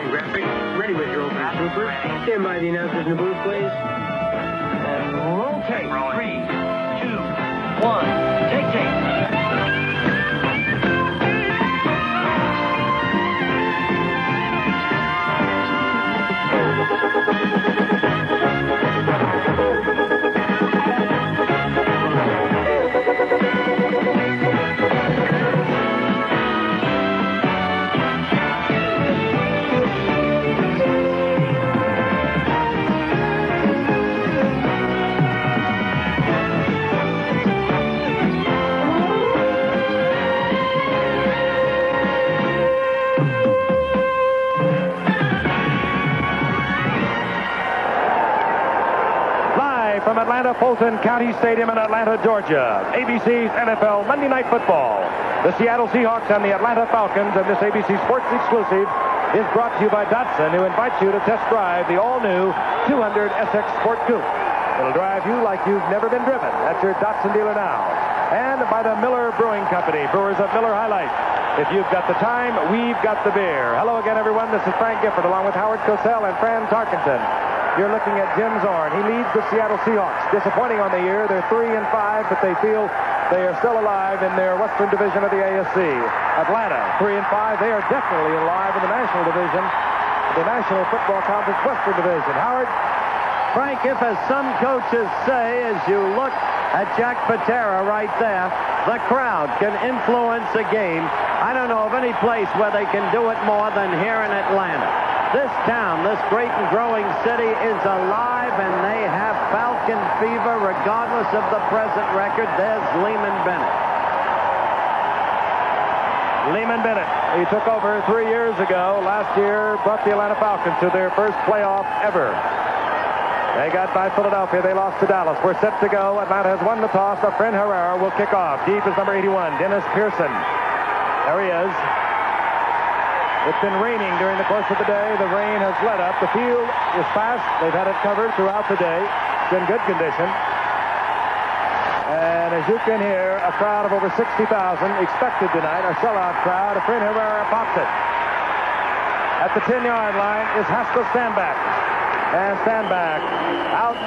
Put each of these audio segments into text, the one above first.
Morning, Graphic. Ready with your opening super. Stand by the announcers in the booth, please. And roll tape. 3, 2, 1. Take tape. From Atlanta Fulton County Stadium in Atlanta, Georgia, ABC's NFL Monday Night Football. The Seattle Seahawks and the Atlanta Falcons, and this ABC Sports exclusive is brought to you by Datsun, who invites you to test drive the all-new 200 SX Sport Coupe. It'll drive you like you've never been driven. That's your Datsun dealer now. And by the Miller Brewing Company, brewers of Miller High Life. If you've got the time, we've got the beer. Hello again, everyone. This is Frank Gifford, along with Howard Cosell and Fran Tarkenton. You're looking at Jim Zorn. He leads the Seattle Seahawks. Disappointing on the year. They're 3-5, but they feel they are still alive in their Western Division of the AFC. Atlanta, 3-5. They are definitely alive in the National Division, the National Football Conference Western Division. Howard? Frank, if as some coaches say, as you look at Jack Patera right there, the crowd can influence a game. I don't know of any place where they can do it more than here in Atlanta. This town, this great and growing city, is alive, and they have Falcon fever regardless of the present record. There's Lehman Bennett. Lehman Bennett. He took over 3 years ago. Last year, brought the Atlanta Falcons to their first playoff ever. They got by Philadelphia. They lost to Dallas. We're set to go. Atlanta has won the toss. Efren Herrera will kick off. Deep is number 81, Dennis Pearson. There he is. It's been raining during the course of the day. The rain has let up. The field is fast. They've had it covered throughout the day. It's in good condition. And as you can hear, a crowd of over 60,000 expected tonight, a sellout crowd. Efren Herrera pops it. At the 10-yard line is Haskell Stanback. And Stanback out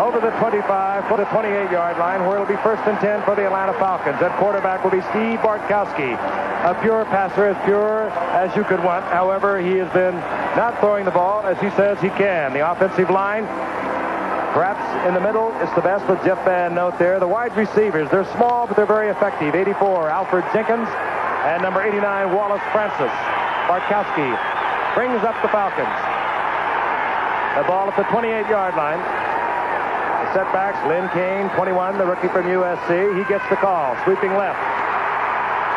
over the 25 for the 28-yard line, where it'll be 1st and 10 for the Atlanta Falcons. At quarterback will be Steve Bartkowski, a pure passer, as pure as you could want. However, he has been not throwing the ball as he says he can. The offensive line, perhaps in the middle, it's the best with Jeff Van Note there. The wide receivers, they're small, but they're very effective. 84, Alfred Jenkins, and number 89, Wallace Francis. Bartkowski brings up the Falcons. The ball at the 28-yard line. The setbacks, Lynn Kane, 21, the rookie from USC. He gets the call, sweeping left.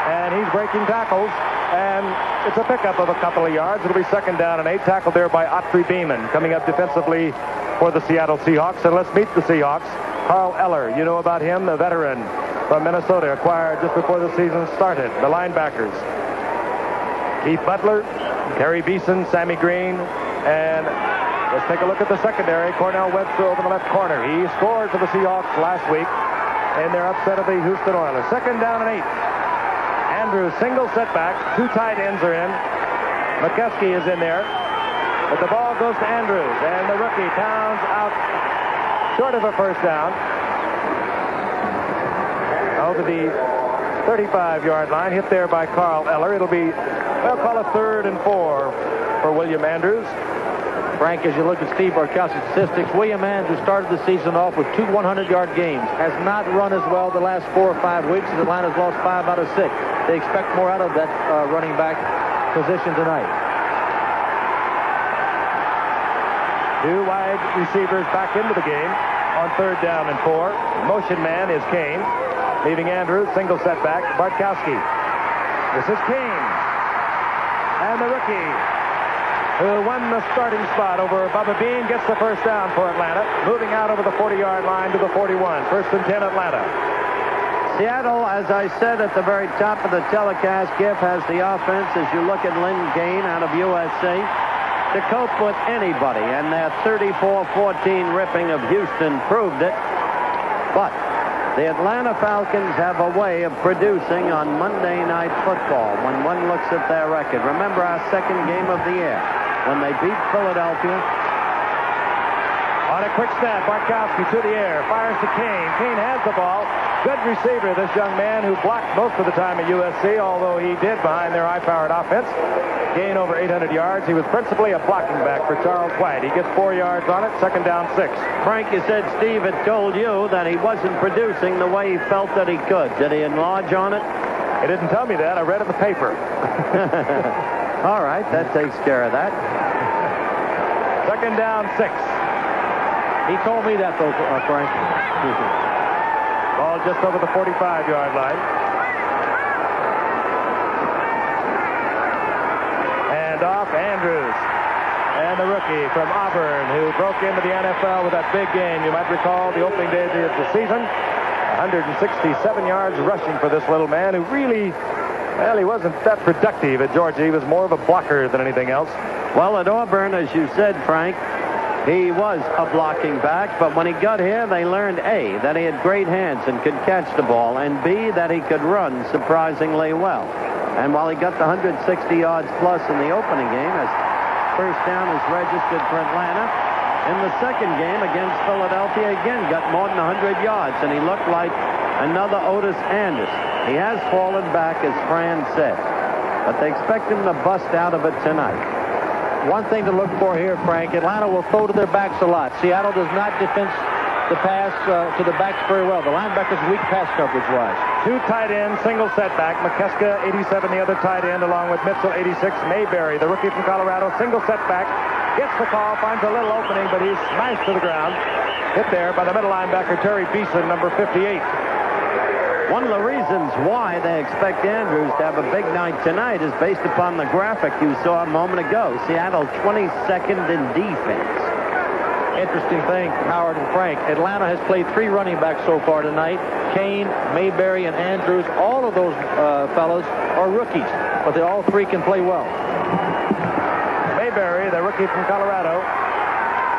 And he's breaking tackles, and it's a pickup of a couple of yards. It'll be 2nd down and 8, tackled there by Otri Beeman, coming up defensively for the Seattle Seahawks. And let's meet the Seahawks. Carl Eller, you know about him, the veteran from Minnesota, acquired just before the season started. The linebackers, Keith Butler, Terry Beeson, Sammy Green, and let's take a look at the secondary. Cornell Webster over the left corner. He scored for the Seahawks last week in their upset of the Houston Oilers. 2nd down and 8. Andrews, single setback. 2 tight ends are in. McKeskey is in there. But the ball goes to Andrews. And the rookie Towns out short of a 1st down. Over the 35-yard line. Hit there by Carl Eller. It'll be, they'll call it 3rd and 4 for William Andrews. Frank, as you look at Steve Bartkowski's statistics, William Andrews started the season off with 2 100-yard games. Has not run as well the last 4 or 5 weeks, as Atlanta's lost 5 out of 6. They expect more out of that running back position tonight. 2 wide receivers back into the game on 3rd down and 4. Motion man is Kane, leaving Andrews, single setback. Bartkowski. This is Kane. And the rookie, who won the starting spot over Bubba Bean, gets the 1st down for Atlanta, moving out over the 40-yard line to the 41. 1st and 10, Atlanta. Seattle, as I said at the very top of the telecast, Giff has the offense, as you look at Lynn Kane out of USC, to cope with anybody, and their 34-14 ripping of Houston proved it. But the Atlanta Falcons have a way of producing on Monday Night Football when one looks at their record. Remember our 2nd game of the year. when they beat Philadelphia. On a quick snap, Bartkowski to the air, fires to Kane. Kane has the ball. Good receiver, this young man who blocked most of the time at USC, although he did behind their high-powered offense. Gain over 800 yards. He was principally a blocking back for Charles White. He gets 4 yards on it, second down 6. Frank, you said Steve had told you that he wasn't producing the way he felt that he could. Did he enlarge on it? He didn't tell me that. I read it in the paper. All right, that takes care of that. Second down 6. He told me that, though, Frank. Ball just over the 45-yard line. And off Andrews. And the rookie from Auburn who broke into the NFL with that big game. You might recall the opening day of the season. 167 yards rushing for this little man who really, well, he wasn't that productive at Georgia. He was more of a blocker than anything else. Well, at Auburn, as you said, Frank, he was a blocking back, but when he got here, they learned, A, that he had great hands and could catch the ball, and B, that he could run surprisingly well. And while he got the 160 yards plus in the opening game, as first down is registered for Atlanta, in the second game against Philadelphia, again got more than 100 yards, and he looked like another Otis Anderson. He has fallen back, as Fran said, but they expect him to bust out of it tonight. One thing to look for here, Frank, Atlanta will throw to their backs a lot. Seattle does not defend the pass to the backs very well. The linebackers weak pass coverage-wise. 2 tight ends, single setback. McKeska, 87, the other tight end, along with Mitchell, 86. Mayberry, the rookie from Colorado, single setback. Gets the call, finds a little opening, but he's smashed to the ground. Hit there by the middle linebacker, Terry Beeson, number 58. One of the reasons why they expect Andrews to have a big night tonight is based upon the graphic you saw a moment ago. Seattle 22nd in defense. Interesting thing, Howard and Frank. Atlanta has played 3 running backs so far tonight. Kane, Mayberry, and Andrews. All of those fellows are rookies, but they all 3 can play well. Mayberry, the rookie from Colorado,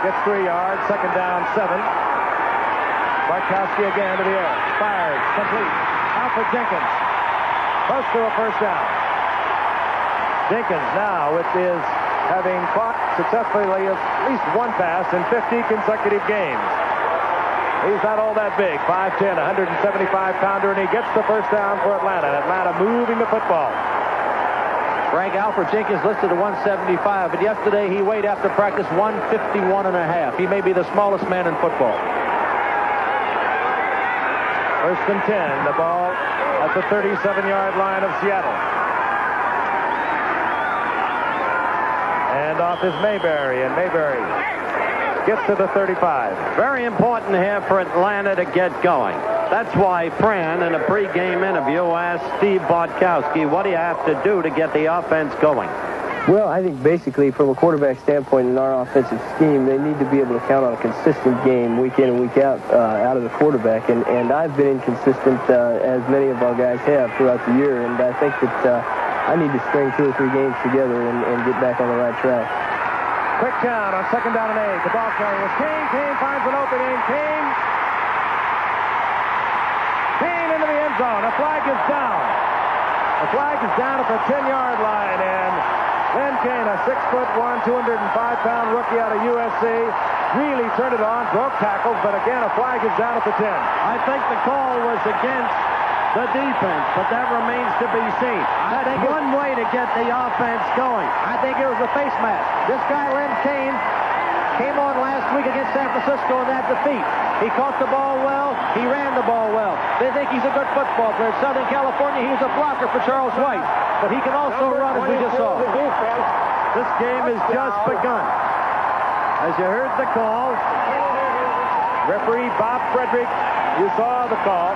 gets 3 yards, second down 7. Bartkowski again to the air. Fired. Complete. Alfred Jenkins. Close to a first down. Jenkins now with his having caught successfully at least 1 pass in 50 consecutive games. He's not all that big. 5'10", 175-pounder, and he gets the first down for Atlanta. Atlanta moving the football. Frank, Alfred Jenkins listed at 175, but yesterday he weighed after practice 151.5. He may be the smallest man in football. First and 10, the ball at the 37-yard line of Seattle. And off is Mayberry, and Mayberry gets to the 35. Very important here for Atlanta to get going. That's why Fran, in a pregame interview, asked Steve Bartkowski, what do you have to do to get the offense going? Well, I think basically from a quarterback standpoint in our offensive scheme, they need to be able to count on a consistent game week in and week out of the quarterback. And I've been inconsistent, as many of our guys have throughout the year. And I think that I need to string 2 or 3 games together and get back on the right track. Quick count on second down and 8. The ball carrier is Kane. Kane finds an opening. Kane into the end zone. A flag is down. The flag is down at the 10-yard line. And Len Kane, a 6'1", 205-pound rookie out of USC, really turned it on, broke tackles, but again, a flag is down at the 10. I think the call was against the defense, but that remains to be seen. That's one way to get the offense going. I think it was a face mask. This guy, Len Kane, came on last week against San Francisco in that defeat. He caught the ball well. He ran the ball well. They think he's a good football player. Southern California, he was a blocker for Charles White. But he can also run, as we just saw. This game has just begun. As you heard the call, referee Bob Frederick, you saw the call.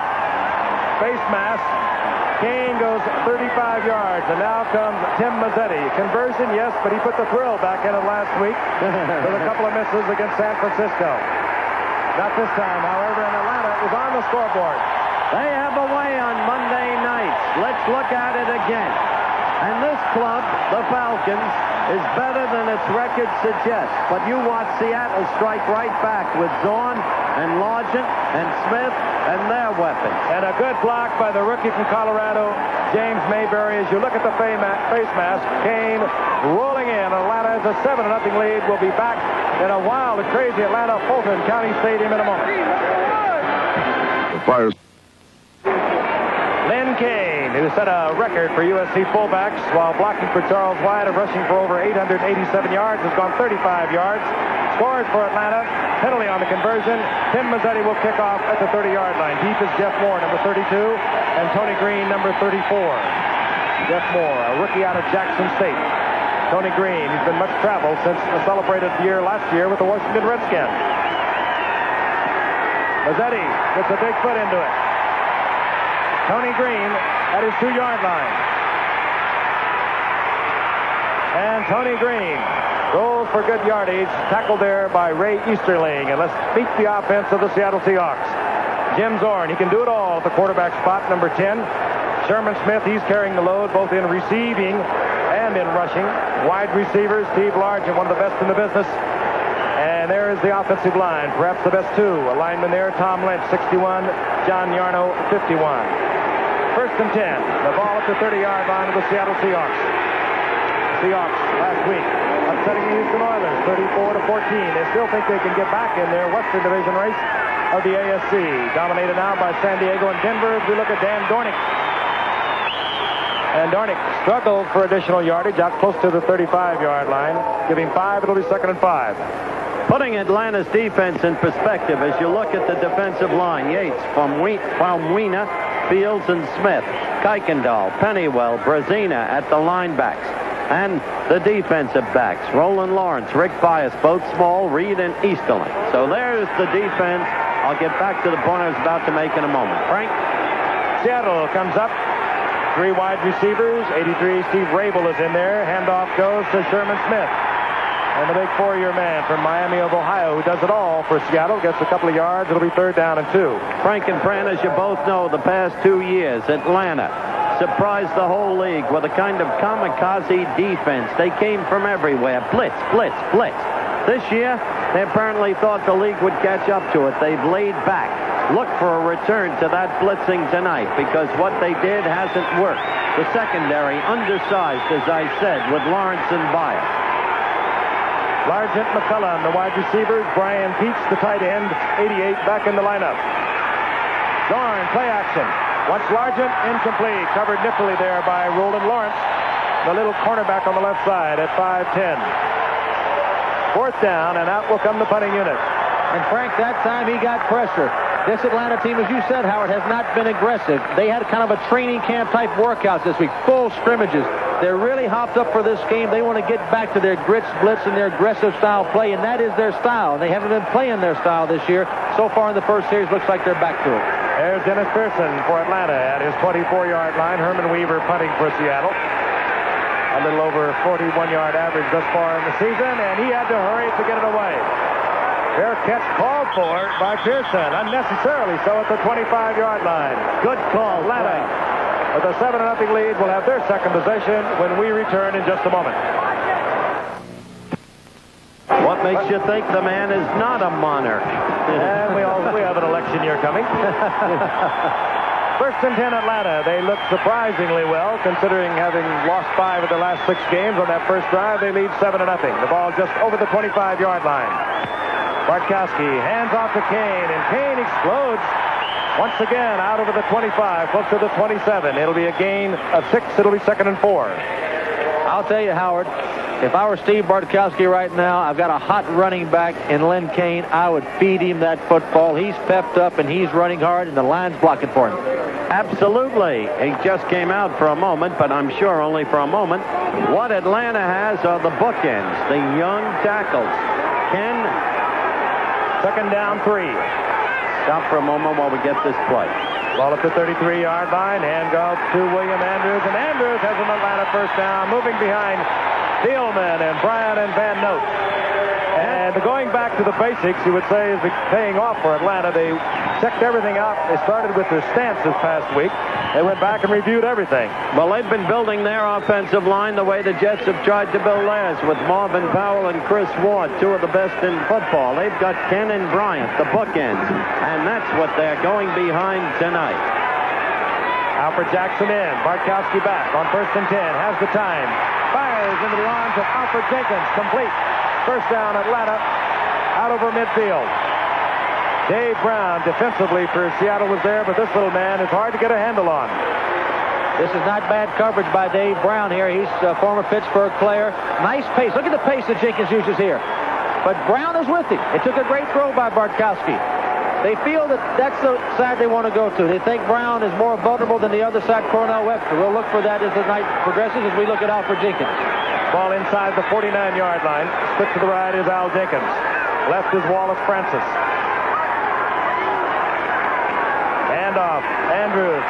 Face mask. Kane goes 35 yards, and now comes Tim Mazzetti. Conversion, yes, but he put the thrill back in it last week with a couple of misses against San Francisco. Not this time, however, in Atlanta, it was on the scoreboard. they have a way on Monday nights. Let's look at it again. And this club, the Falcons, is better than its record suggests. But you watch Seattle strike right back with Zorn and Largent and Smith and their weapons. And a good block by the rookie from Colorado, James Mayberry. As you look at the face mask, Kane rolling in. Atlanta has a 7-0 lead. We'll be back in a wild and crazy Atlanta Fulton County Stadium in a moment. The Flyers. Lynn Kane, who set a record for USC fullbacks while blocking for Charles White of rushing for over 887 yards, has gone 35 yards. Scores for Atlanta. Penalty on the conversion. Tim Mazzetti will kick off at the 30-yard line. Deep is Jeff Moore, number 32, and Tony Green, number 34. Jeff Moore, a rookie out of Jackson State. Tony Green, he's been much traveled since the celebrated year last year with the Washington Redskins. Mazzetti gets a big foot into it. Tony Green at his 2-yard line. And Tony Green rolls for good yardage, tackled there by Ray Easterling. And let's meet the offense of the Seattle Seahawks. Jim Zorn, he can do it all at the quarterback spot, number 10. Sherman Smith, he's carrying the load both in receiving and in rushing. Wide receivers, Steve Largent, one of the best in the business. And there is the offensive line, perhaps the best two. A lineman there, Tom Lynch, 61, John Yarno, 51. First and 10, the ball at the 30-yard line of the Seattle Seahawks. Seahawks last week upsetting the Houston Oilers 34-14. They still think they can get back in their Western Division race of the AFC. Dominated now by San Diego and Denver. As we look at Dan Dornick. And Dornick struggled for additional yardage out close to the 35-yard line. Give him 5, it'll be 2nd and 5. Putting Atlanta's defense in perspective as you look at the defensive line. Yates, Faumuina, Fields and Smith, Kuykendall, Pennywell, Brazina at the linebacks. And the defensive backs, Roland Lawrence, Rick Bias, both small, Reed and Easterling. So there's the defense. I'll get back to the point I was about to make in a moment. Frank? Seattle comes up. 3 wide receivers. 83, Steve Rabel is in there. Handoff goes to Sherman Smith. And the big 4-year man from Miami of Ohio who does it all for Seattle. Gets a couple of yards. It'll be 3rd down and 2. Frank and Fran, as you both know, the past 2 years, Atlanta surprised the whole league with a kind of kamikaze defense. They came from everywhere. Blitz, blitz, blitz. This year, they apparently thought the league would catch up to it. They've laid back. Look for a return to that blitzing tonight because what they did hasn't worked. The secondary undersized, as I said, with Lawrence and Bias. Largent, McCullough, the wide receivers. Brian Peach, the tight end, 88, back in the lineup. Zorn, play action. Once Largent, incomplete. Covered nippily there by Roland Lawrence, the little cornerback on the left side at 5'10". 4th down, and out will come the punting unit. And Frank, that time he got pressure. This Atlanta team, as you said, Howard, has not been aggressive. They had kind of a training camp type workout this week, full scrimmages. They're really hopped up for this game. They want to get back to their grits, blitz, and their aggressive style play, and that is their style. They haven't been playing their style this year. So far in the first series, looks like they're back to it. There's Dennis Pearson for Atlanta at his 24-yard line. Herman Weaver punting for Seattle. A little over 41-yard average thus far in the season, and he had to hurry to get it away. Fair catch called for by Pearson, unnecessarily so at the 25-yard line. Good call, Atlanta. With a 7-0 lead, will have their second possession when we return in just a moment. What makes you think the man is not a monarch? And we have an election year coming. First and 10 Atlanta. They look surprisingly well, considering having lost 5 of the last 6 games. On that first drive, they lead 7-0. The ball just over the 25-yard line. Bartkowski hands off to Kane, and Kane explodes once again out over the 25, close to the 27. It'll be a gain of 6. It'll be 2nd and 4. I'll tell you, Howard, if I were Steve Bartkowski right now, I've got a hot running back in Lynn Kane. I would feed him that football. He's pepped up, and he's running hard, and the line's blocking for him. Absolutely. He just came out for a moment, but I'm sure only for a moment. What Atlanta has are the bookends, the young tackles. Second down, 3. Stop for a moment while we get this play. Ball at the 33-yard line. Handoff to William Andrews, and Andrews has an Atlanta first down, moving behind Thielman and Bryan and Van Note. And the going back to the basics, you would say, is paying off for Atlanta. They checked everything out. They started with their stance this past week. They went back and reviewed everything. Well, they've been building their offensive line the way the Jets have tried to build theirs, with Marvin Powell and Chris Ward, two of the best in football. They've got Ken and Bryant, the bookends, and that's what they're going behind tonight. Alfred Jackson in. Bartkowski back on 1st and 10. Has the time. Fires into the arms of Alfred Jenkins. Complete. First down, Atlanta. Out over midfield. Dave Brown defensively for Seattle was there, but this little man is hard to get a handle on. This is not bad coverage by Dave Brown here. He's a former Pittsburgh player. Nice pace. Look at the pace that Jenkins uses here. But Brown is with him. It took a great throw by Bartkowski. They feel that that's the side they want to go to. They think Brown is more vulnerable than the other side, Cornell Webster. We'll look for that as the night progresses as we look at Alfred Jenkins. Ball inside the 49-yard line. Split to the right is Al Jenkins. Left is Wallace Francis. Handoff. Andrews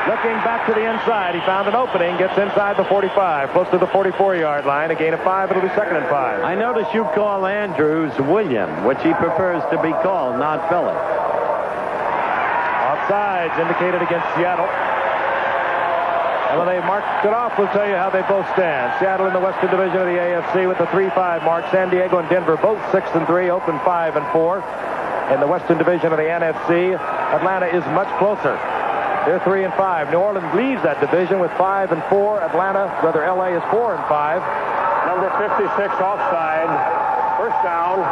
looking back to the inside. He found an opening. Gets inside the 45. Close to the 44-yard line. A gain of 5. It'll be 2nd and 5. I notice you call Andrews William, which he prefers to be called, not Billy. Offsides indicated against Seattle. And when they marked it off, we'll tell you how they both stand. Seattle in the Western Division of the AFC with the 3-5 mark. San Diego and Denver both 6 and 3, open 5 and 4. In the Western Division of the NFC, Atlanta is much closer. They're 3 and 5. New Orleans leads that division with 5 and 4. LA is 4 and 5. Number 56 offside. First down.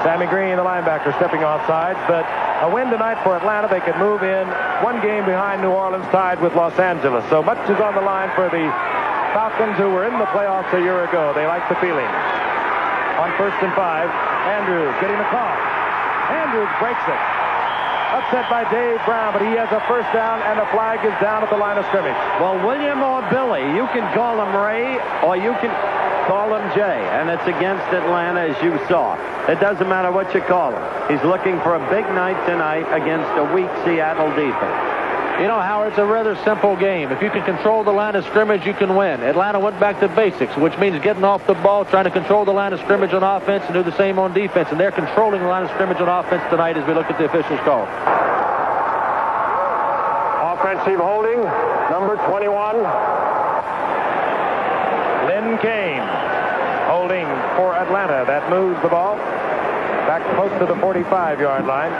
Sammy Green, the linebacker, stepping offside. But a win tonight for Atlanta. They could move in one game behind New Orleans, tied with Los Angeles. So much is on the line for the Falcons, who were in the playoffs a year ago. They like the feeling. On 1st and 5, Andrews getting the call. Andrews breaks it. Upset by Dave Brown, but he has a first down, and the flag is down at the line of scrimmage. Well, William or Billy, you can call him Ray, or you can call him Jay, and it's against Atlanta, as you saw. It doesn't matter what you call him. He's looking for a big night tonight against a weak Seattle defense. You know, Howard, it's a rather simple game. If you can control the line of scrimmage, you can win. Atlanta went back to basics, which means getting off the ball, trying to control the line of scrimmage on offense, and do the same on defense. And they're controlling the line of scrimmage on offense tonight as we look at the officials' call. Offensive holding, number 21. Lynn Kane holding for Atlanta. That moves the ball back close to the 45-yard line.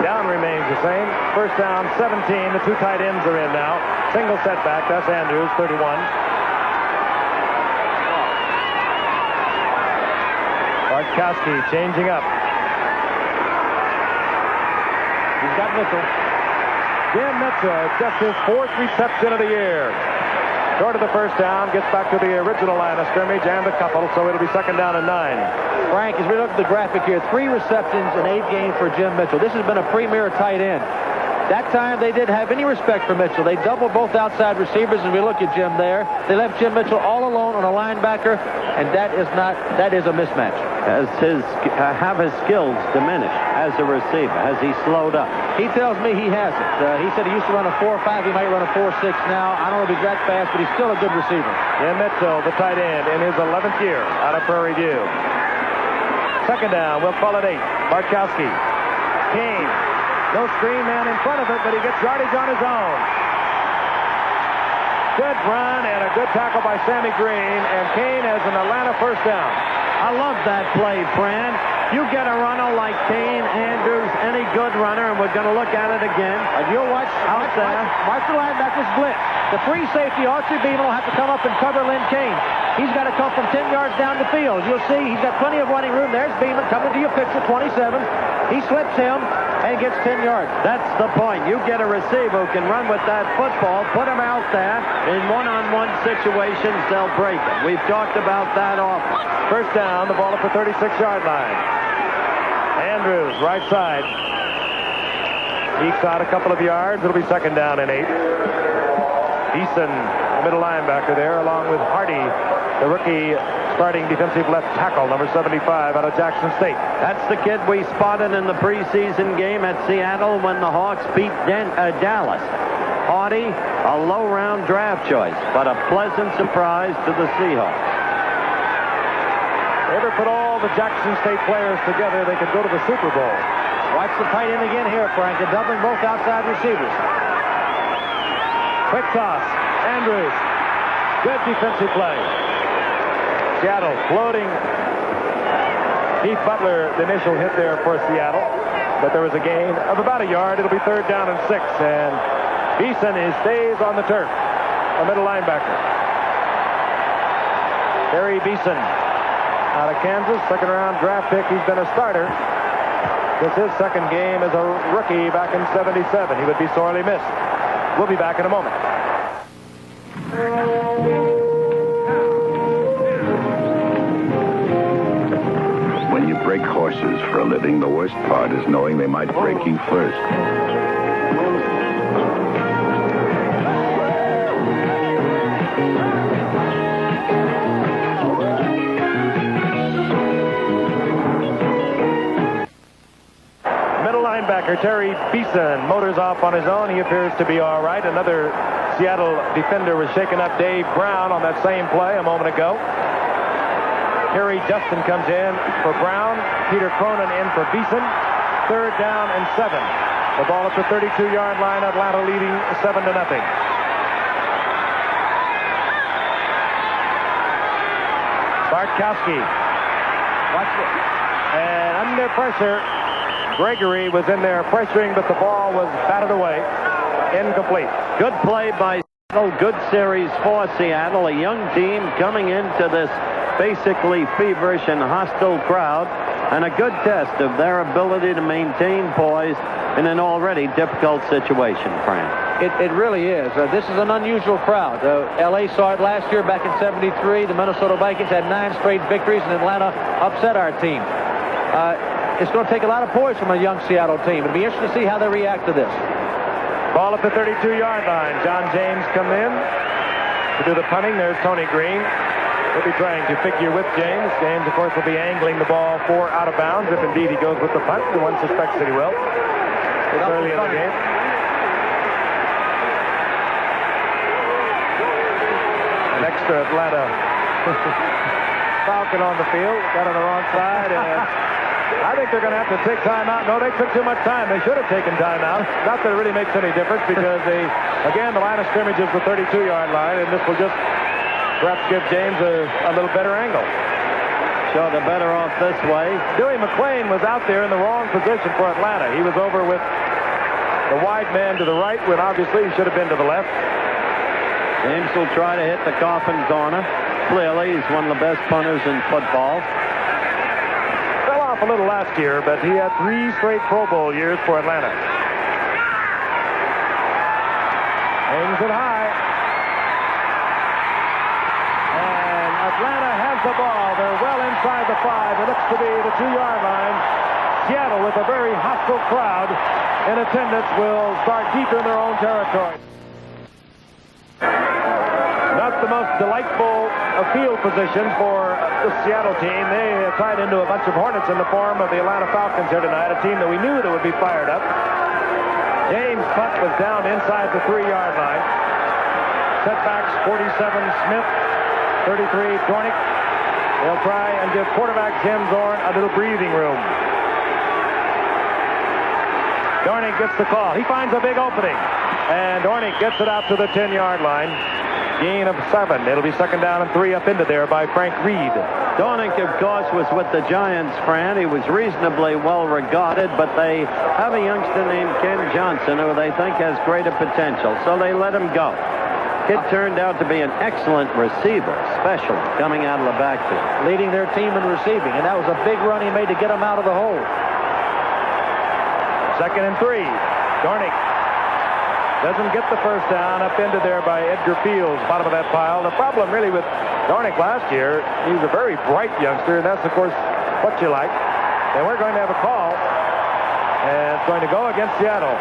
Down remains the same. First down, 17. The two tight ends are in now. Single setback. That's Andrews, 31. Bartkowski changing up. He's got Mitchell. Jim Mitchell, just his 4th reception of the year. Short of the first down, gets back to the original line of scrimmage and a couple, so it'll be 2nd down and 9. Frank, as we look at the graphic here, 3 receptions in 8 games for Jim Mitchell. This has been a premier tight end. That time they didn't have any respect for Mitchell. They doubled both outside receivers, and we look at Jim there. They left Jim Mitchell all alone on a linebacker, and that is a mismatch. Have his skills diminished as a receiver? Has he slowed up? He tells me he hasn't. He said he used to run a 4.5. He might run a 4.6 now. I don't know if he's that fast, but he's still a good receiver. Jim Mitchell, the tight end, in his 11th year out of Prairie View. 2nd down, we'll call it 8. Bartkowski. Kane. No screen man in front of it, but he gets yardage on his own. Good run and a good tackle by Sammy Green, and Kane has an Atlanta first down. I love that play, Fran. You get a runner like Kane, Andrews, any good runner, and we're going to look at it again. And you'll watch the linebackers blitz. The free safety, Archie Beeman, will have to come up and cover Lynn Kane. He's got to come from 10 yards down the field. You'll see he's got plenty of running room. There's Beeman coming to your picture, 27. He slips him and gets 10 yards. That's the point. You get a receiver who can run with that football, put him out there. In one-on-one situations, they'll break it. We've talked about that often. First down, the ball at the 36-yard line. Andrews, right side. Ekes out a couple of yards. It'll be 2nd down and 8. Eason, the middle linebacker there, along with Hardy, the rookie starting defensive left tackle, number 75 out of Jackson State. That's the kid we spotted in the preseason game at Seattle when the Hawks beat Dallas. Hardy, a low-round draft choice, but a pleasant surprise to the Seahawks. ever put all the Jackson State players together, they could go to the Super Bowl. Watch the tight end again here, Frank. They're doubling both outside receivers. Quick toss. Andrews. Good defensive play. Seattle floating. Keith Butler, the initial hit there for Seattle. But there was a gain of about a yard. It'll be 3rd down and 6. And Beeson stays on the turf. A middle linebacker. Harry Beeson out of Kansas. 2nd-round draft pick. He's been a starter. This is his 2nd game as a rookie back in '77. He would be sorely missed. We'll be back in a moment. When you break horses for a living, the worst part is knowing they might break you first. Middle linebacker Terry Beeson motors off on his own. He appears to be all right. Another Seattle defender was shaking up Dave Brown on that same play a moment ago. Terry Justin comes in for Brown. Peter Cronin in for Beeson. 3rd down and 7. The ball at the 32-yard line. Atlanta leading 7-0. Bartkowski. Watch it. And under pressure, Gregory was in there pressuring, but the ball was batted away. Incomplete. Good play by Seattle. Good series for Seattle. A young team coming into this basically feverish and hostile crowd, and a good test of their ability to maintain poise in an already difficult situation, Frank. It really is. This is an unusual crowd. L.A. saw it last year back in '73. The Minnesota Vikings had 9 straight victories, and Atlanta upset our team. It's going to take a lot of poise from a young Seattle team. It'll be interesting to see how they react to this. Ball at the 32-yard line. John James come in to do the punting. There's Tony Green. He'll be trying to figure with James. James, of course, will be angling the ball for out of bounds if indeed he goes with the punt. And one suspects that he will. It's early in the game. An extra Atlanta Falcon on the field. Got on the wrong side. And I think they're going to have to take time out. No, they took too much time. They should have taken time out. Not that it really makes any difference because again, the line of scrimmage is the 32-yard line, and this will just perhaps give James a little better angle. So they're better off this way. Dewey McClain was out there in the wrong position for Atlanta. He was over with the wide man to the right when obviously he should have been to the left. James will try to hit the coffin corner. Clearly, he's one of the best punters in football. Fell off a little last year, but he had 3 straight Pro Bowl years for Atlanta. Aims it high. And Atlanta has the ball. They're well inside the 5. It looks to be the 2-yard line. Seattle, with a very hostile crowd in attendance, will start deep in their own territory. Not the most delightful field position for the Seattle team. They tied into a bunch of Hornets in the form of the Atlanta Falcons here tonight, a team that we knew that would be fired up. James' punt was down inside the 3-yard line. Setbacks, 47 Smith, 33 Dornick. They'll try and give quarterback Jim Zorn a little breathing room. Dornick gets the call. He finds a big opening. And Dornick gets it out to the 10-yard line. Gain of 7. It'll be 2nd down and 3 up into there by Frank Reed. Dornick, of course, was with the Giants, Fran. He was reasonably well regarded, but they have a youngster named Ken Johnson who they think has greater potential, so they let him go. Kid turned out to be an excellent receiver, especially coming out of the backfield. Leading their team in receiving, and that was a big run he made to get them out of the hole. 2nd and 3. Dornick doesn't get the first down. Up into there by Edgar Fields, bottom of that pile. The problem really with Dornick last year, he was a very bright youngster, and that's, of course, what you like. And we're going to have a call, and it's going to go against Seattle.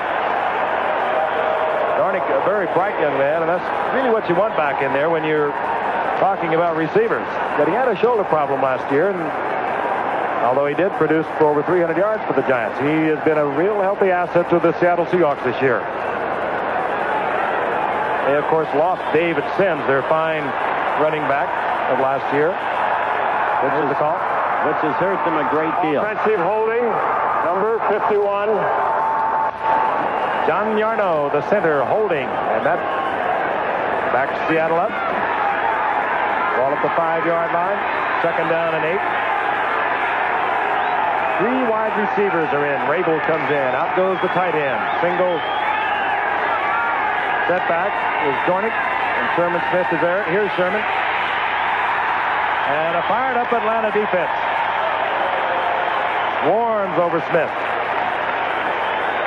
Dornick, a very bright young man, and that's really what you want back in there when you're talking about receivers. But he had a shoulder problem last year, and although he did produce for over 300 yards for the Giants, he has been a real healthy asset to the Seattle Seahawks this year. They, of course, lost David Sims, their fine running back of last year. This is the call. which has hurt them a great deal. Offensive holding, number 51. John Yarno, the center, holding. And that backs Seattle up. Ball at the 5-yard line. Second down and 8. 3 wide receivers are in. Rabel comes in. Out goes the tight end. Single setback is Dornick. And Sherman Smith is there. Here's Sherman. And a fired up Atlanta defense. Warns over Smith.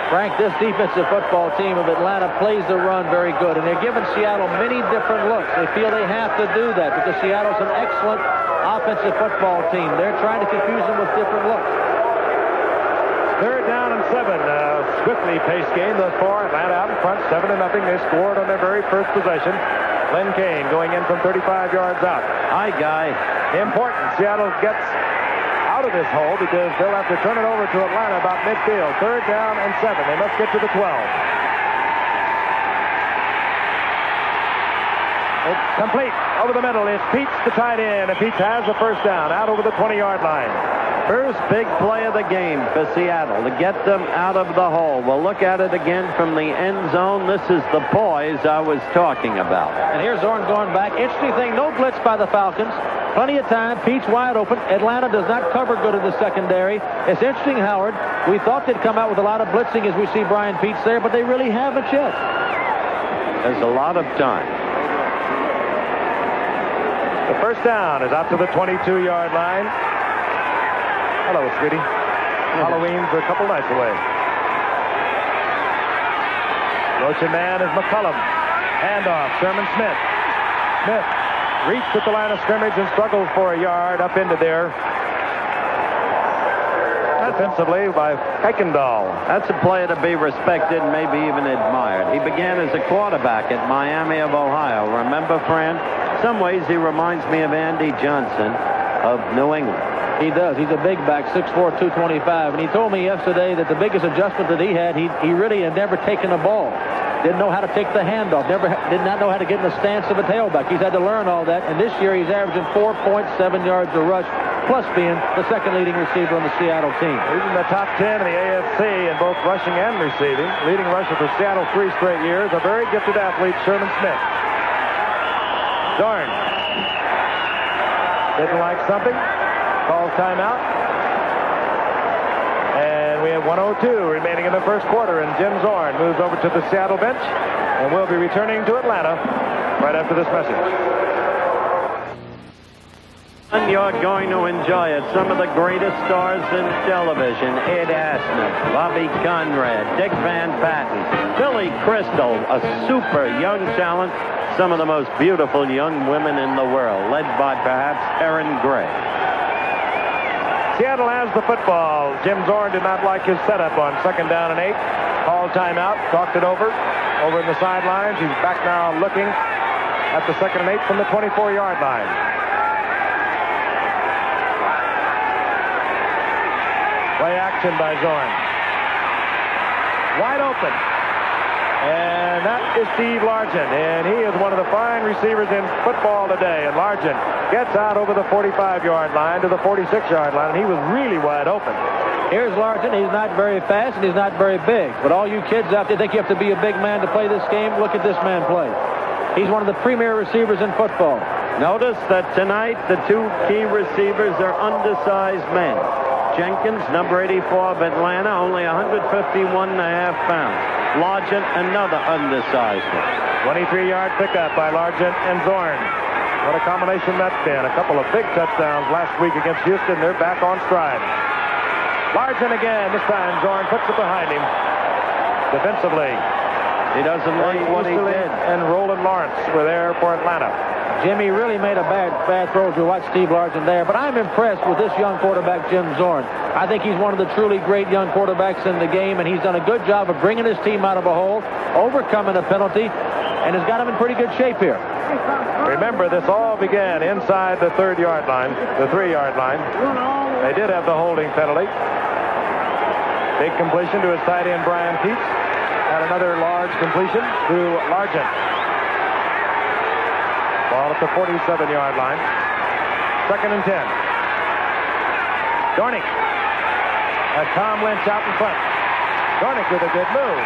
Frank, this defensive football team of Atlanta plays the run very good, and they're giving Seattle many different looks. They feel they have to do that because Seattle's an excellent offensive football team. They're trying to confuse them with different looks. Third down and 7. Swiftly paced game thus far. Atlanta out in front, 7-0. They scored on their very first possession. Len Kane going in from 35 yards out. Hi, Guy. Important. Seattle gets out of this hole because they'll have to turn it over to Atlanta about midfield. Third down and 7. They must get to the 12. It's complete. Over the middle is Peets, the tight end. And Peets has the first down out over the 20-yard line. First big play of the game for Seattle to get them out of the hole. We'll look at it again from the end zone. This is the poise I was talking about. And here's Zorn going back. Interesting thing, no blitz by the Falcons. Plenty of time. Pete's wide open. Atlanta does not cover good in the secondary. It's interesting, Howard. We thought they'd come out with a lot of blitzing as we see Brian Peets there, but they really haven't yet. There's a lot of time. The first down is out to the 22-yard line. Hello, sweetie. Halloween's a couple nights away. Motion man is McCullum. Handoff, Sherman Smith. Smith reached at the line of scrimmage and struggled for a yard up into there. Defensively by Kuykendall. That's a player to be respected, maybe even admired. He began as a quarterback at Miami of Ohio. Remember, Fran? In some ways, he reminds me of Andy Johnson of New England. He does. He's a big back, 6'4", 225. And he told me yesterday that the biggest adjustment that he had, he really had never taken a ball. Didn't know how to take the handoff. Did not know how to get in the stance of a tailback. He's had to learn all that. And this year he's averaging 4.7 yards a rush, plus being the second leading receiver on the Seattle team. He's in the top 10 in the AFC in both rushing and receiving. Leading rusher for Seattle 3 straight years. A very gifted athlete, Sherman Smith. Zorn. Didn't like something. Calls timeout. And we have 1:02 remaining in the first quarter, and Jim Zorn moves over to the Seattle bench, and we'll be returning to Atlanta right after this message. And you're going to enjoy it. Some of the greatest stars in television: Ed Asner, Bobby Conrad, Dick Van Patten, Billy Crystal, a super young talent, some of the most beautiful young women in the world, led by perhaps Erin Gray. Seattle has the football. Jim Zorn did not like his setup on second down and 8. Called timeout, talked it over in the sidelines. He's back now looking at the second and 8 from the 24-yard line. Play action by Zorn. Wide open. And that is Steve Largent. And he is one of the fine receivers in football today. And Largent gets out over the 45-yard line to the 46-yard line. And he was really wide open. Here's Largent. He's not very fast and he's not very big. But all you kids out there think you have to be a big man to play this game. Look at this man play. He's one of the premier receivers in football. Notice that tonight the 2 key receivers are undersized men. Jenkins, number 84 of Atlanta, only 151.5 pounds. Largent, another undersized one. 23-yard pickup by Largent and Zorn. What a combination that's been. A couple of big touchdowns last week against Houston. They're back on stride. Largent again. This time Zorn puts it behind him. Defensively, He doesn't like what he did. And Roland Lawrence were there for Atlanta. Jimmy really made a bad throw as we watched Steve Largent there. But I'm impressed with this young quarterback, Jim Zorn. I think he's one of the truly great young quarterbacks in the game, and he's done a good job of bringing his team out of a hole, overcoming a penalty, and has got him in pretty good shape here. Remember, this all began inside the 3-yard line. They did have the holding penalty. Big completion to his tight end, Brian Peets. And another large completion to Largent. Ball at the 47-yard line. Second and 10. Dornick. Tom Lynch out in front. Dornick with a good move.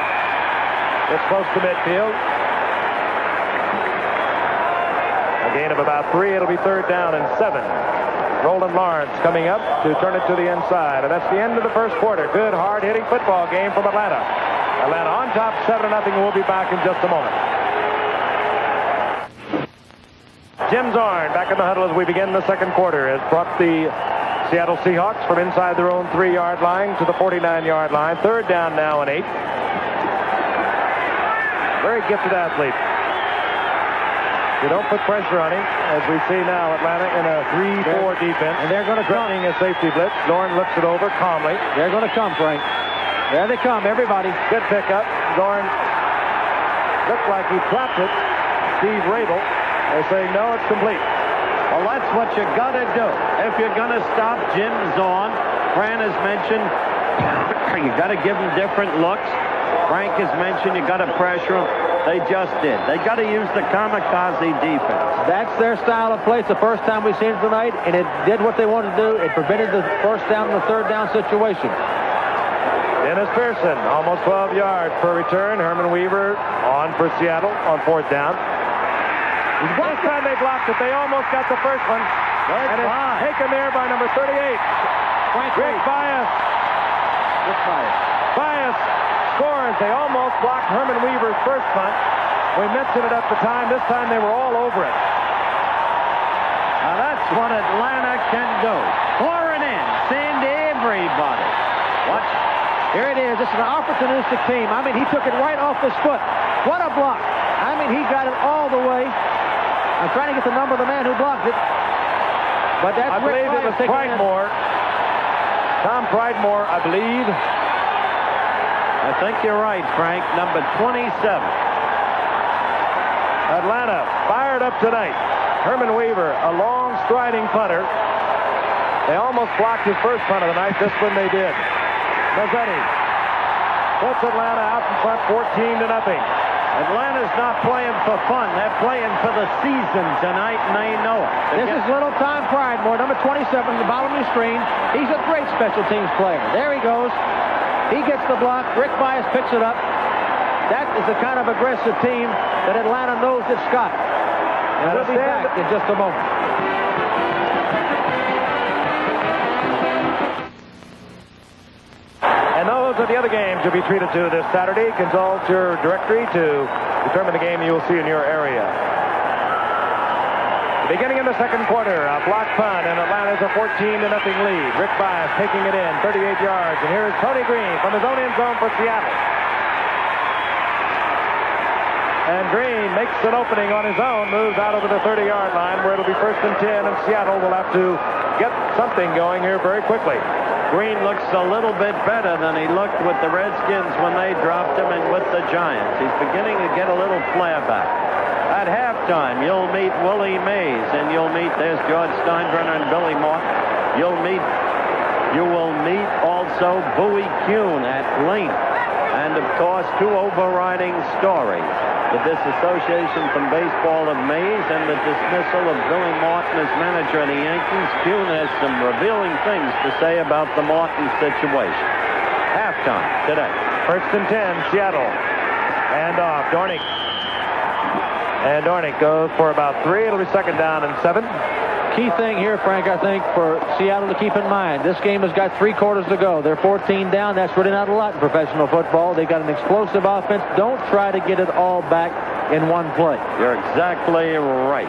It's close to midfield. A gain of about 3. It'll be 3rd down and 7. Roland Lawrence coming up to turn it to the inside. And that's the end of the first quarter. Good, hard-hitting football game from Atlanta. Atlanta on top 7-0. We'll be back in just a moment. Jim Zorn back in the huddle as we begin the second quarter has brought the Seattle Seahawks from inside their own 3-yard line to the 49-yard line. 3rd down now and 8. Very gifted athlete. You don't put pressure on him, as we see now Atlanta in a 3-4 defense. And they're going to come. A safety blitz. Zorn looks it over calmly. They're going to come, Frank. There they come, everybody. Good pickup. Zorn looked like he dropped it. Steve Rabel is saying, no, it's complete. Well, that's what you got to do. If you're going to stop Jim Zorn, Fran has mentioned you got to give him different looks. Frank has mentioned you got to pressure him. They just did. They got to use the kamikaze defense. That's their style of play. It's the first time we've seen it tonight, and it did what they wanted to do. It prevented the 1st down and the 3rd down situation. Dennis Pearson, almost 12 yards per return. Herman Weaver on for Seattle on 4th down. Last time they blocked it, they almost got the first one. And it's taken there by number 38. Rick Bias. Bias scores. They almost blocked Herman Weaver's first punt. We mentioned it at the time. This time they were all over it. Now that's what Atlanta can do. Pouring in. Send everybody. Watch. Here it is. This is an opportunistic team. I mean, he took it right off his foot. What a block. I mean, he got it all the way. I'm trying to get the number of the man who blocked it. But that's I believe it was Pridemore. Tom Pridemore, I believe. I think you're right, Frank. Number 27. Atlanta fired up tonight. Herman Weaver, a long striding punter. They almost blocked his first punt of the night. This one they did. Mazzetti puts Atlanta out in front 14-0. Atlanta's not playing for fun. They're playing for the season tonight, and they know it. This is little Tom Pridemore, number 27, the bottom of the screen. He's a great special teams player. There he goes. He gets the block. Rick Bias picks it up. That is the kind of aggressive team that Atlanta knows it's got. And we'll be back in just a moment. And those are the other games you'll be treated to this Saturday. Consult your directory to determine the game you'll see in your area. Beginning in the second quarter, a block punt, and Atlanta's a 14-0 lead. Rick Bias taking it in, 38 yards. And here's Tony Green from his own end zone for Seattle. And Green makes an opening on his own, moves out over the 30-yard line where it'll be 1st and 10, and Seattle will have to get something going here very quickly. Green looks a little bit better than he looked with the Redskins when they dropped him and with the Giants. He's beginning to get a little flair back. At halftime, you'll meet Willie Mays, and there's George Steinbrenner and Billy Moore. You will meet also Bowie Kuhn at length. And, of course, 2 overriding stories. The disassociation from baseball of Mays and the dismissal of Billy Martin as manager of the Yankees. Kuhn has some revealing things to say about the Martin situation. Halftime today. 1st and 10, Seattle. And off, Dornick. And Dornick goes for about 3. It'll be 2nd down and 7. Key thing here, Frank, I think, for Seattle to keep in mind, this game has got 3 quarters to go. They're 14 down. That's really not a lot in professional football. They've got an explosive offense. Don't try to get it all back in one play. You're exactly right.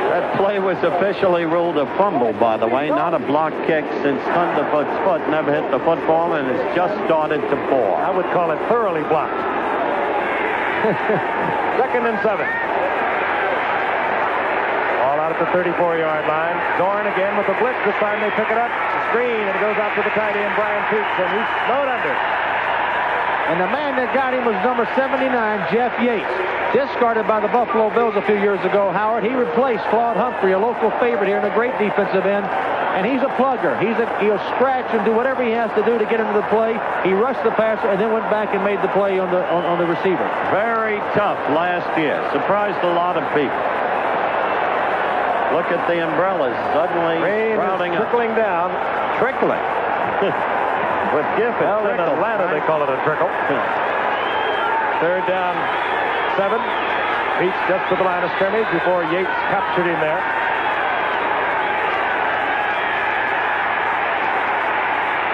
That play was officially ruled a fumble, by the way, not a block kick, since Thunderfoot's foot never hit the football and has just started to bore. I would call it thoroughly blocked. 2nd and 7. At the 34-yard line. Zorn again with the blitz. This time they pick it up. Screen, and it goes out to the tight end, Brian Peaks, and he's snowed under. And the man that got him was number 79, Jeff Yates. Discarded by the Buffalo Bills a few years ago, Howard. He replaced Claude Humphrey, a local favorite here and a great defensive end. And he's a plugger. He'll scratch and do whatever he has to do to get into the play. He rushed the passer and then went back and made the play on the receiver. Very tough last year. Surprised a lot of people. Look at the umbrellas suddenly Rain sprouting is up. trickling down. Trickling. With Giff, Well, in Atlanta, they call it a trickle. Third down, 7. Beach just to the line of scrimmage before Yates captured him there.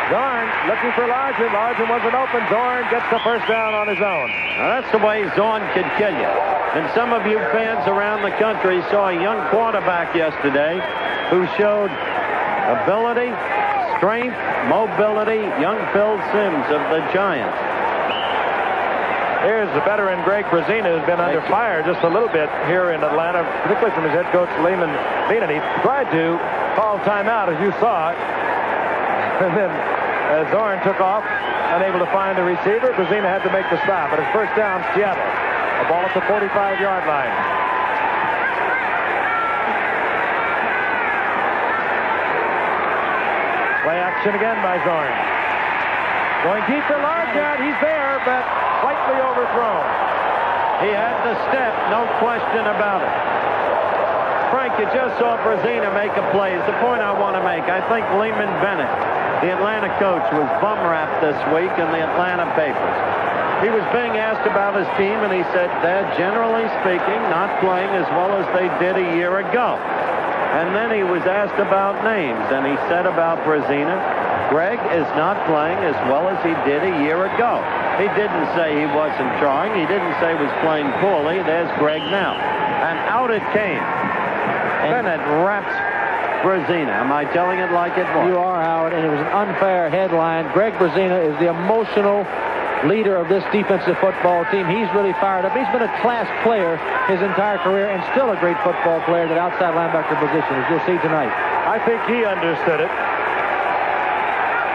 Zorn looking for Largent. Largent wasn't open. Zorn gets the first down on his own. Now, that's the way Zorn could kill you. And some of you fans around the country saw a young quarterback yesterday who showed ability, strength, mobility. Young Phil Simms of the Giants. Here's the veteran Greg Brazina, who's been under fire just a little bit here in Atlanta, particularly from his head coach Lehman Beanon. He tried to call timeout, as you saw it. And then Zorn took off, unable to find the receiver. Brazina had to make the stop. But it's first down, Seattle. A ball at the 45-yard line. Play action again by Zorn. Going deep for Largent. He's there, but slightly overthrown. He had the step, no question about it. Frank, you just saw Brazina make a play. It's the point I want to make. I think Lehman Bennett, the Atlanta coach, was bum-wrapped this week in the Atlanta papers. He was being asked about his team, and he said they're, generally speaking, not playing as well as they did a year ago. And then he was asked about names, and he said about Brazina, Greg is not playing as well as he did a year ago. He didn't say he wasn't trying. He didn't say he was playing poorly. There's Greg now. And out it came. Bennett wraps Brazina. Am I telling it like it was? You are, Howard, and it was an unfair headline. Greg Brazina is the emotional leader of this defensive football team. He's really fired up. He's been a class player his entire career and still a great football player at outside linebacker position, as you'll see tonight. I think he understood it.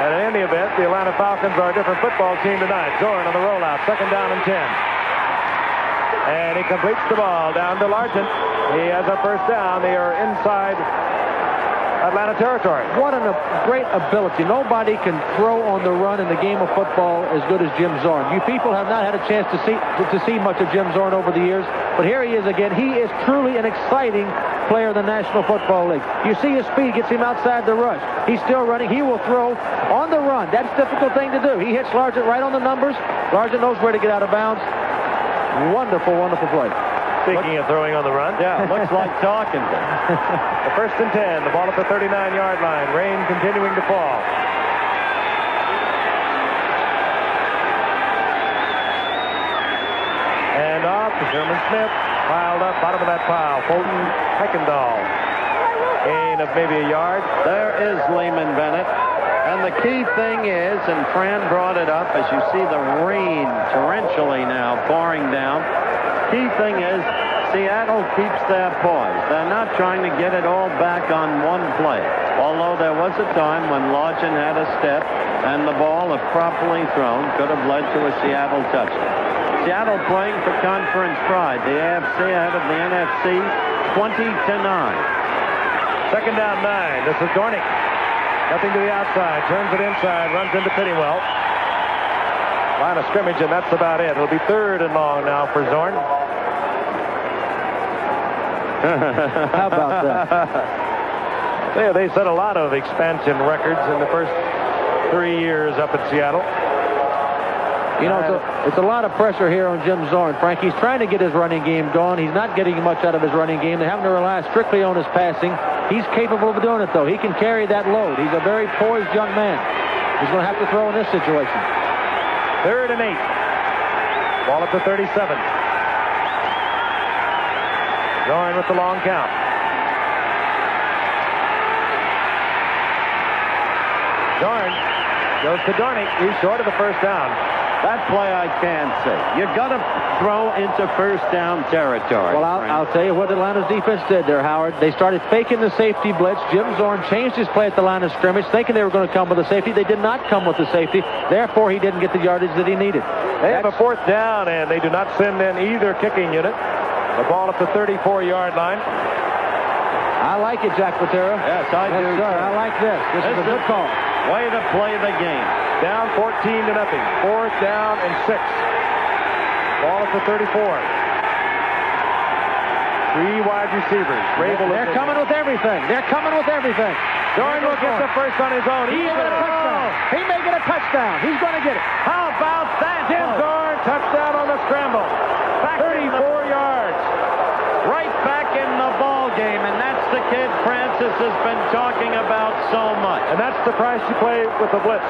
And in any event, the Atlanta Falcons are a different football team tonight. Zorn on the rollout, second down and 10. And he completes the ball down to Largent. He has a first down. They are inside Atlanta territory. What a great ability. Nobody can throw on the run in the game of football as good as Jim Zorn. You people have not had a chance to see much of Jim Zorn over the years, but here he is again. He is truly an exciting player in the National Football League. You see his speed gets him outside the rush. He's still running. He will throw on the run. That's a difficult thing to do. He hits Largent right on the numbers. Largent knows where to get out of bounds. Wonderful, wonderful play. Speaking of throwing on the run. Yeah, looks like talking. The first and 10. The ball at the 39-yard line. Rain continuing to fall. And off to Sherman Smith. Piled up, bottom of that pile. Fulton Heckendahl. Gain of maybe a yard. There is Lehman Bennett. And the key thing is, and Fran brought it up, as you see the rain torrentially now pouring down, key thing is Seattle keeps their poise. They're not trying to get it all back on one play. Although there was a time when Largent had a step and the ball, if properly thrown, could have led to a Seattle touchdown. Seattle playing for conference pride. The AFC ahead of the NFC 20-9. Second down 9. This is Dornick. Nothing to the outside. Turns it inside. Runs into Pittywell. Line of scrimmage, and that's about it. It'll be third and long now for Zorn. How about that? They set a lot of expansion records in the first 3 years up at Seattle. You know, it's a lot of pressure here on Jim Zorn, Frank. He's trying to get his running game going. He's not getting much out of his running game. They're having to rely strictly on his passing. He's capable of doing it, though. He can carry that load. He's a very poised young man. He's going to have to throw in this situation. Third and 8. Ball at the 37. Zorn with the long count. Zorn goes to Dornick. He's short of the first down. That play I can't see. You got to throw into first down territory. Well, I'll tell you what Atlanta's defense did there, Howard. They started faking the safety blitz. Jim Zorn changed his play at the line of scrimmage, thinking they were going to come with a safety. They did not come with the safety. Therefore, he didn't get the yardage that he needed. They have a fourth down, and they do not send in either kicking unit. The ball at the 34-yard line. I like it, Jack Patera. Yes, I do. Sir, I like this. This is a good call. Way to play the game. Down 14-0. Fourth down and 6. Ball at the 34. 3 wide receivers. Rabel. They're coming with everything. They're coming with everything. Zorn will get the first on his own. He may get a touchdown. He may get a touchdown. He's going to get it. How about that? Jim Zorn, touchdown on the scramble. 34 yards. Right back in the ball game, and that's the kid Francis has been talking about so much. And that's the price you play with the blitz.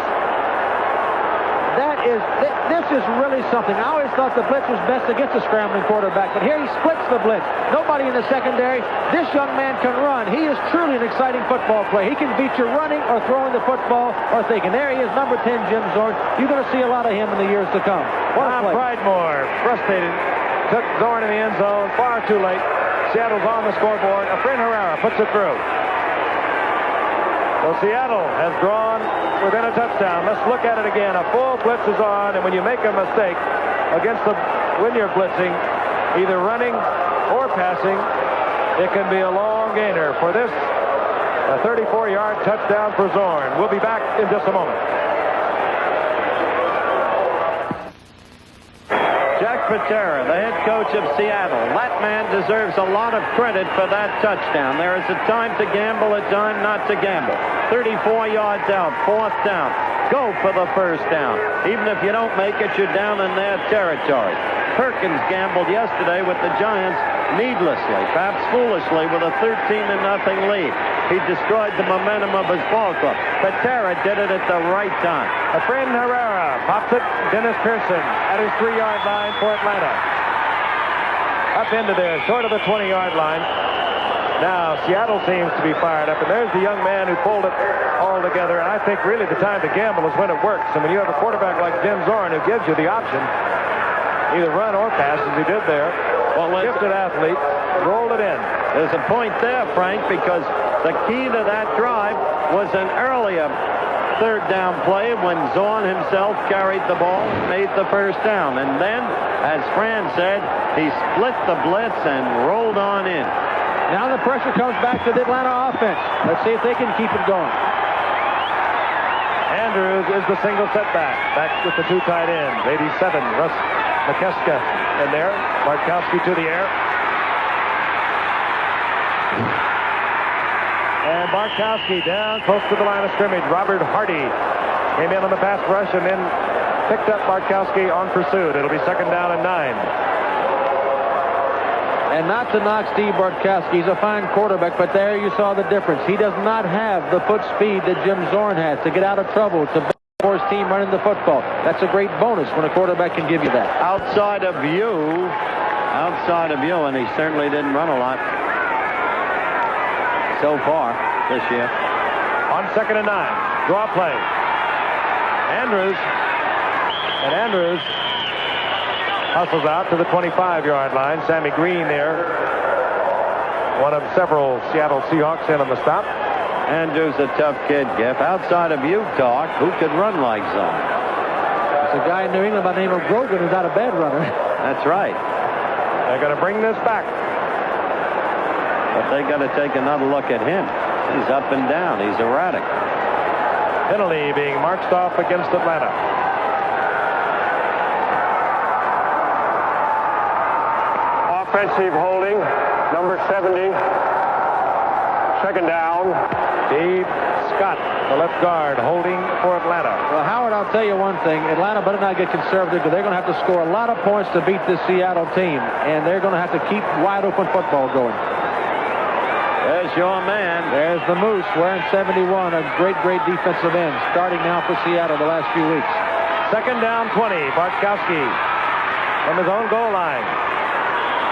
This is really something. I always thought the blitz was best against a scrambling quarterback, but here he splits the blitz. Nobody in the secondary. This young man can run. He is truly an exciting football player. He can beat you running or throwing the football or thinking. There he is, number 10, Jim Zorn. You're going to see a lot of him in the years to come. Tom Pridemore, frustrated, took Zorn in the end zone. Far too late. Seattle's on the scoreboard. Efrain Herrera puts it through. So Seattle has drawn within a touchdown. Let's look at it again. A full blitz is on, and when you make a mistake when you're blitzing, either running or passing, it can be a long gainer. For this, a 34-yard touchdown for Zorn. We'll be back in just a moment. Jack Patera, the head coach of Seattle. That man deserves a lot of credit for that touchdown. There is a time to gamble, a time not to gamble. 34 yards out, 4th down. Go for the first down. Even if you don't make it, you're down in their territory. Perkins gambled yesterday with the Giants needlessly, perhaps foolishly, with a 13-0 lead. He destroyed the momentum of his ball club. Patera did it at the right time. Efrain Herrera pops it. Dennis Pearson at his 3-yard line for Atlanta. Up into there, short of the 20-yard line. Now Seattle seems to be fired up, and there's the young man who pulled it all together. And I think really the time to gamble is when it works. And when you have a quarterback like Jim Zorn who gives you the option, either run or pass, as he did there. Well, gifted athlete, rolled it in. There's a point there, Frank, because the key to that drive was an earlier 3rd down play when Zorn himself carried the ball and made the first down. And then, as Fran said, he split the blitz and rolled on in. Now the pressure comes back to the Atlanta offense. Let's see if they can keep it going. Andrews is the single setback. Back with the 2 tight ends. 87, Russ McKeska in there. Bartkowski to the air. And Bartkowski down close to the line of scrimmage. Robert Hardy came in on the pass rush and then picked up Bartkowski on pursuit. It'll be 2nd down and 9. And not to knock Steve Bartkowski, he's a fine quarterback, but there you saw the difference. He does not have the foot speed that Jim Zorn has to get out of trouble. It's a for his team running the football. That's a great bonus when a quarterback can give you that. Outside of you, and he certainly didn't run a lot so far this year. On 2nd and 9, draw play. Andrews hustles out to the 25-yard line. Sammy Green there, one of several Seattle Seahawks in on the stop. Andrews a tough kid, Giff. Outside of Utah, who could run like Zorn? There's a guy in New England by the name of Grogan who's not a bad runner. That's right. They're going to bring this back. But they got to take another look at him. He's up and down. He's erratic. Penalty being marched off against Atlanta. Offensive holding, number 70. 2nd down. Dave Scott, the left guard, holding for Atlanta. Well, Howard, I'll tell you one thing. Atlanta better not get conservative, because they're going to have to score a lot of points to beat this Seattle team, and they're going to have to keep wide open football going. There's your man. There's the Moose wearing 71, a great defensive end, starting now for Seattle the last few weeks. 2nd down 20. Bartkowski from his own goal line.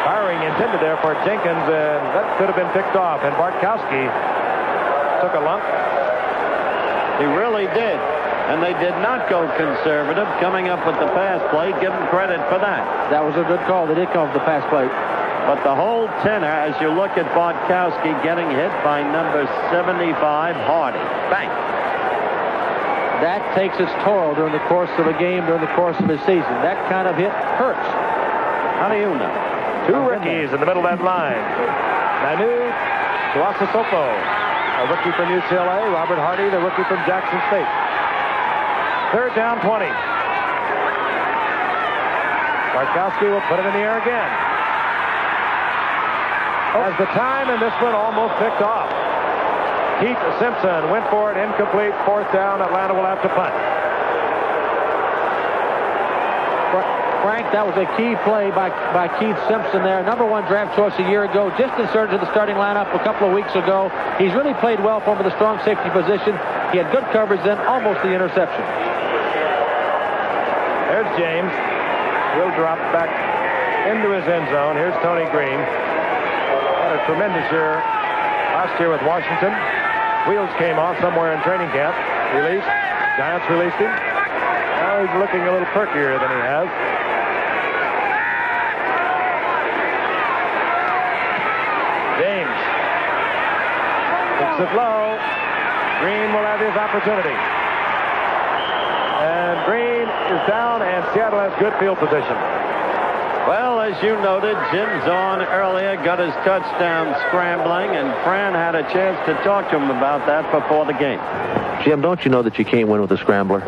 Firing intended there for Jenkins, and that could have been picked off, and Bartkowski took a lump. He really did. And they did not go conservative coming up with the pass play. Give them credit for that. That was a good call. They did come with the pass play. But the whole tenor, as you look at Bartkowski getting hit by number 75, Hardy. Bang. That takes its toll during the course of a game, during the course of a season. That kind of hit hurts. How do you know? 2 rookies in the middle of that line. Nanu Tuasosopo, a rookie from UCLA. Robert Hardy, the rookie from Jackson State. 3rd down 20. Bartkowski will put it in the air again. as the time, and this one almost picked off. Keith Simpson went for it, incomplete, 4th down. Atlanta will have to punt. Frank, that was a key play by Keith Simpson there. #1 draft choice a year ago. Just inserted to the starting lineup a couple of weeks ago. He's really played well for him in the strong safety position. He had good coverage then, almost the interception. There's James. He'll drop back into his end zone. Here's Tony Green. Had a tremendous year last year with Washington. Wheels came off somewhere in training camp. Released. Giants released him. Now he's looking a little perkier than he has. James picks it low. Green will have his opportunity. And Green is down, and Seattle has good field position. Well, as you noted, Jim Zorn earlier got his touchdown scrambling, and Fran had a chance to talk to him about that before the game. Jim, don't you know that you can't win with a scrambler?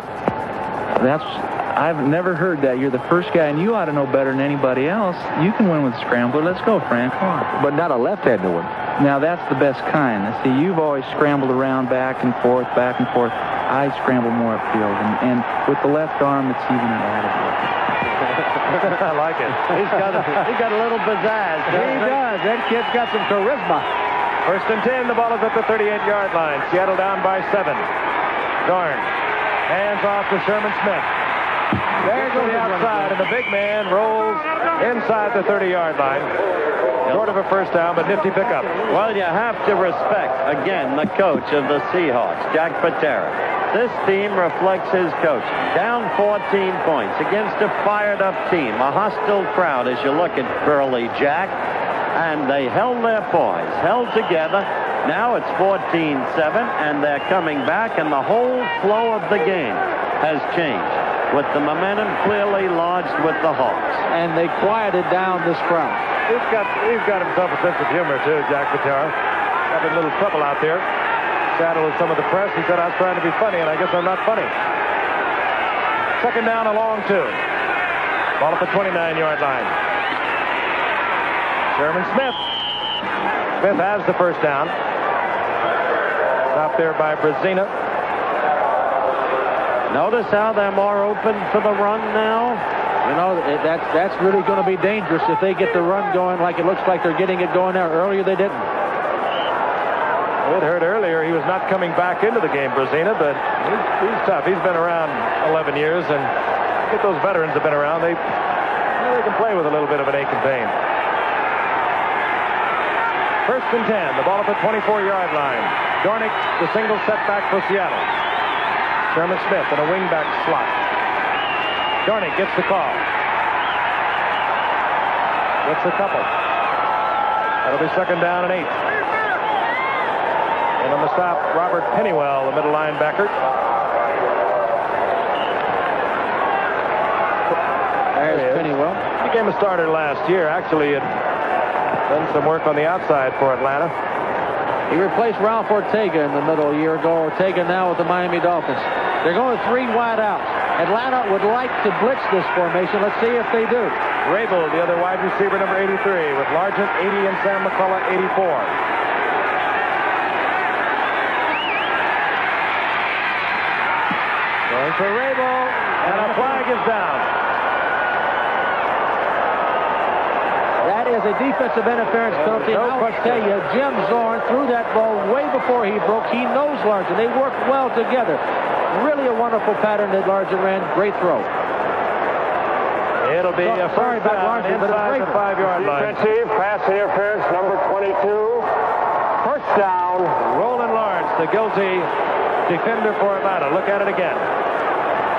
I've never heard that. You're the first guy, and you ought to know better than anybody else. You can win with a scrambler. Let's go, Fran. Come on. But not a left-handed one. Now, that's the best kind. See, you've always scrambled around back and forth, back and forth. I scramble more upfield, and with the left arm, it's even an added. I like it. He's got a little pizzazz. He does. That kid's got some charisma. 1st and 10. The ball is at the 38-yard line. Seattle down by 7. Dorn hands off to Sherman Smith. There goes the outside, and the big man rolls inside the 30-yard line. Short of a 1st down, but nifty pickup. Well, you have to respect, again, the coach of the Seahawks, Jack Patera. This team reflects his coach. Down 14 points against a fired-up team, a hostile crowd as you look at Burley Jack. And they held their poise, held together. Now it's 14-7, and they're coming back, and the whole flow of the game has changed, with the momentum clearly lodged with the Hawks. And they quieted down this crowd. He's got himself a sense of humor, too, Jack Patera. Having a little trouble out there. Saddle with some of the press. He said, I was trying to be funny, and I guess I'm not funny. 2nd down, a long 2. Ball at the 29-yard line. Sherman Smith. Smith has the 1st down. Stopped there by Brazina. Notice how they're more open for the run now. You know, that's really going to be dangerous if they get the run going like it looks like they're getting it going there. Earlier they didn't. It hurt earlier. He was not coming back into the game, Brazina, but he's tough. He's been around 11 years, and if those veterans have been around, they can play with a little bit of an ache and pain. 1st and 10. The ball at the 24-yard line. Dornick, the single setback for Seattle. Sherman Smith in a wingback slot. Dornick gets the call. Gets a couple. That'll be 2nd down and 8. And on the stop, Robert Pennywell, the middle linebacker. There's Pennywell. He became a starter last year. Actually, had done some work on the outside for Atlanta. He replaced Ralph Ortega in the middle a year ago. Ortega now with the Miami Dolphins. They're going 3 wide outs. Atlanta would like to blitz this formation. Let's see if they do. Rabel, the other wide receiver, number 83, with Largent 80 and Sam McCullough 84. Going for Rabel, and a flag is down. That is a defensive interference penalty. No I will tell you, Jim Zorn threw that ball way before he broke. He knows Largent. They work well together. Really a wonderful pattern that Largent ran. Great throw. It'll be a sorry first about down Largent, but inside the 5-yard line. Defensive pass interference, number 22. 1st down. Roland Lawrence, the guilty defender for Atlanta. Look at it again.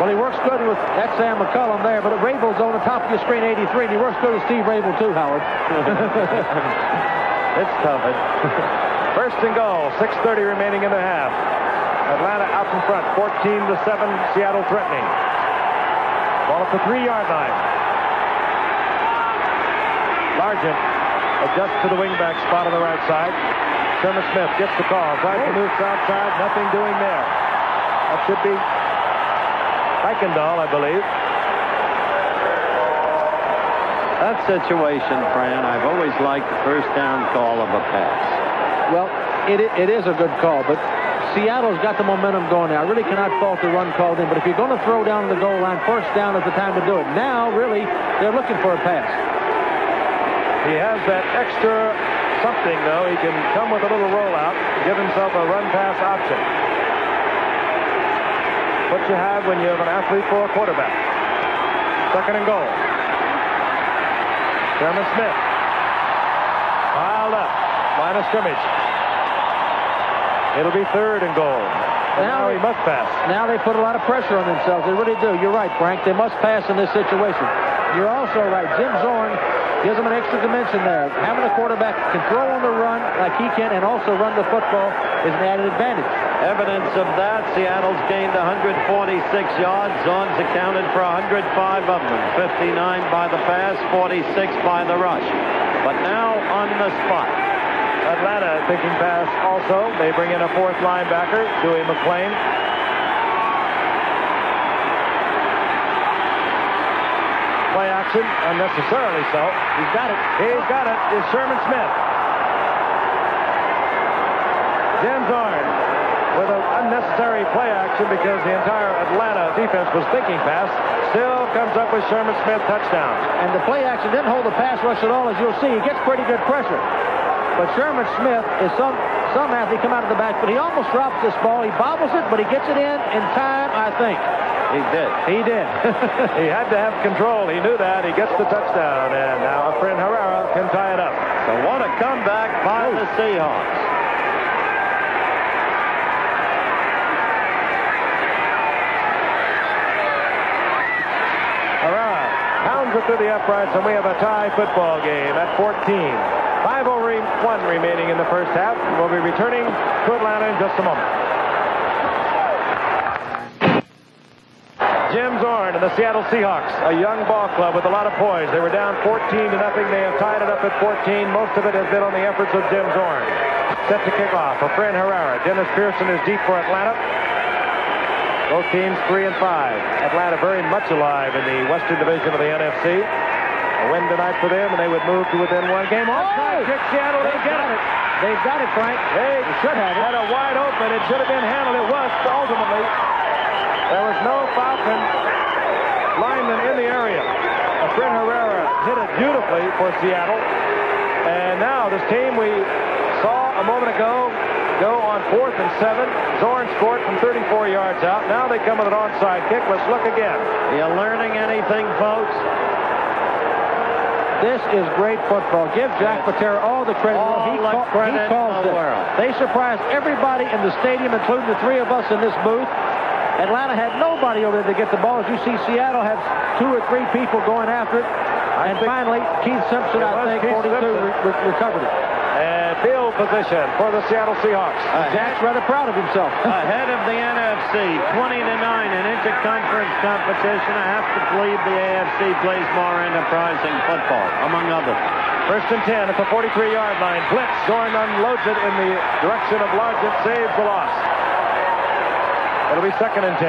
Well, he works good with that Sam McCullum there, but Rabel's on the top of your screen, 83, and he works good with Steve Rabel too, Howard. It's tough. 1st and goal, 6:30 remaining in the half. Atlanta out in front, 14-7, Seattle threatening. Ball at the 3-yard line. Largent adjusts to the wingback spot on the right side. Sherman Smith gets the call, tries to move outside, nothing doing there. That should be Eichendahl, I believe. That situation, Fran, I've always liked the first down call of a pass. Well, it is a good call, but Seattle's got the momentum going now. I really cannot fault the run called in, but if you're going to throw down the goal line, first down is the time to do it. Now, really, they're looking for a pass. He has that extra something, though. He can come with a little rollout, give himself a run-pass option. What you have when you have an athlete for a quarterback. Second and goal. Sherman Smith. Piled up. Line of scrimmage. It'll be third and goal. And now he must pass. Now they put a lot of pressure on themselves. They really do. You're right, Frank. They must pass in this situation. You're also right. Jim Zorn gives them an extra dimension there. Having a quarterback can throw on the run like he can and also run the football is an added advantage. Evidence of that, Seattle's gained 146 yards. Zorn's accounted for 105 of them. 59 by the pass, 46 by the rush. But now on the spot. Atlanta thinking pass also. They bring in a fourth linebacker, Dewey McClain. Play action, unnecessarily so. He's got it. He's got it. Is Sherman Smith. Jim Zorn with an unnecessary play action because the entire Atlanta defense was thinking pass. Still comes up with Sherman Smith touchdown. And the play action didn't hold the pass rush at all, as you'll see. He gets pretty good pressure. But Sherman Smith is some athlete come out of the back, but he almost drops this ball. He bobbles it, but he gets it in time, I think. He did. He did. He had to have control. He knew that. He gets the touchdown, and now Efrain Herrera can tie it up. So what a comeback by the Seahawks. Herrera pounds it through the uprights, and we have a tie football game at 14. 5:01 remaining in the first half. We'll be returning to Atlanta in just a moment. Jim Zorn and the Seattle Seahawks, a young ball club with a lot of poise. They were down 14-0. They have tied it up at 14. Most of it has been on the efforts of Jim Zorn. Set to kick off. Efrain Herrera. Dennis Pearson is deep for Atlanta. Both teams 3 and 5. Atlanta very much alive in the Western Division of the NFC. A win tonight for them, and they would move to within one game. Kick Seattle. They get it. They've got it, Frank. They should have it. Had a wide open. It should have been handled. It was ultimately. There was no Falcon lineman in the area. Efrain Herrera hit it beautifully for Seattle. And now this team we saw a moment ago go on 4th and 7. Zorn scored from 34 yards out. Now they come with an onside kick. Let's look again. Are you learning anything, folks? This is great football. Give Jack Patera all the credit. He calls this. They surprised everybody in the stadium, including the three of us in this booth. Atlanta had nobody over there to get the ball. As you see, Seattle had 2 or 3 people going after it. And finally, Keith Simpson, I think, 42, recovered it. And field position for the Seattle Seahawks. Jack's rather proud of himself. Ahead of the NFC, 20-9 in interconference competition. I have to believe the AFC plays more enterprising football, among others. First and 10 at the 43-yard line. Blitz. Zorn unloads it in the direction of Largent. Saves the loss. It'll be second and 10.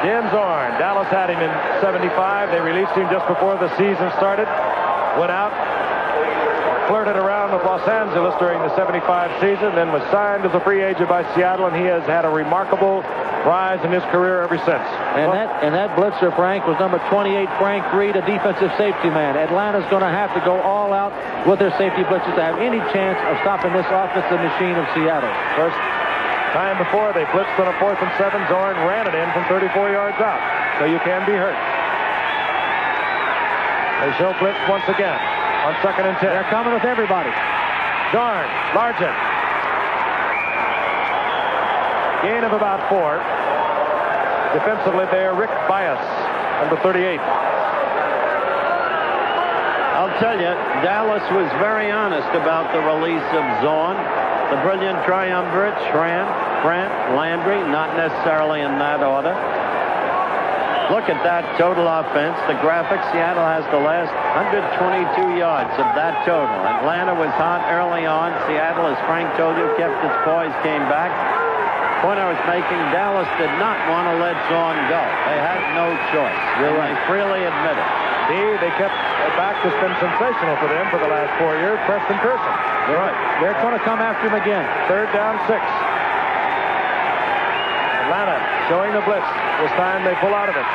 Jim Zorn. Dallas had him in 75. They released him just before the season started. Went out, flirted around with Los Angeles during the 75 season, then was signed as a free agent by Seattle, and he has had a remarkable rise in his career ever since. And that blitzer, Frank, was number 28, Frank Reed, a defensive safety man. Atlanta's going to have to go all out with their safety blitzers to have any chance of stopping this offensive machine of Seattle. First time before they blitzed on a 4th and 7. Zorn ran it in from 34 yards out, so you can be hurt. They show blitz once again on second and 10. They're coming with everybody. Zorn, Largent. Gain of about 4. Defensively there, Rick Bias, number 38. I'll tell you, Dallas was very honest about the release of Zorn. The brilliant triumvirate, Schramm, Brandt, Landry, not necessarily in that order. Look at that total offense. The graphic, Seattle has the last 122 yards of that total. Atlanta was hot early on. Seattle, as Frank told you, kept its poise, came back. Point I was making, Dallas did not want to let Zorn go. They had no choice. They freely admit it. They kept a back that's been sensational for them for the last 4 years, Preston Pearson. You're right. They're going to come after him again. 3rd down, 6. Atlanta showing the blitz. This time they pull out of it.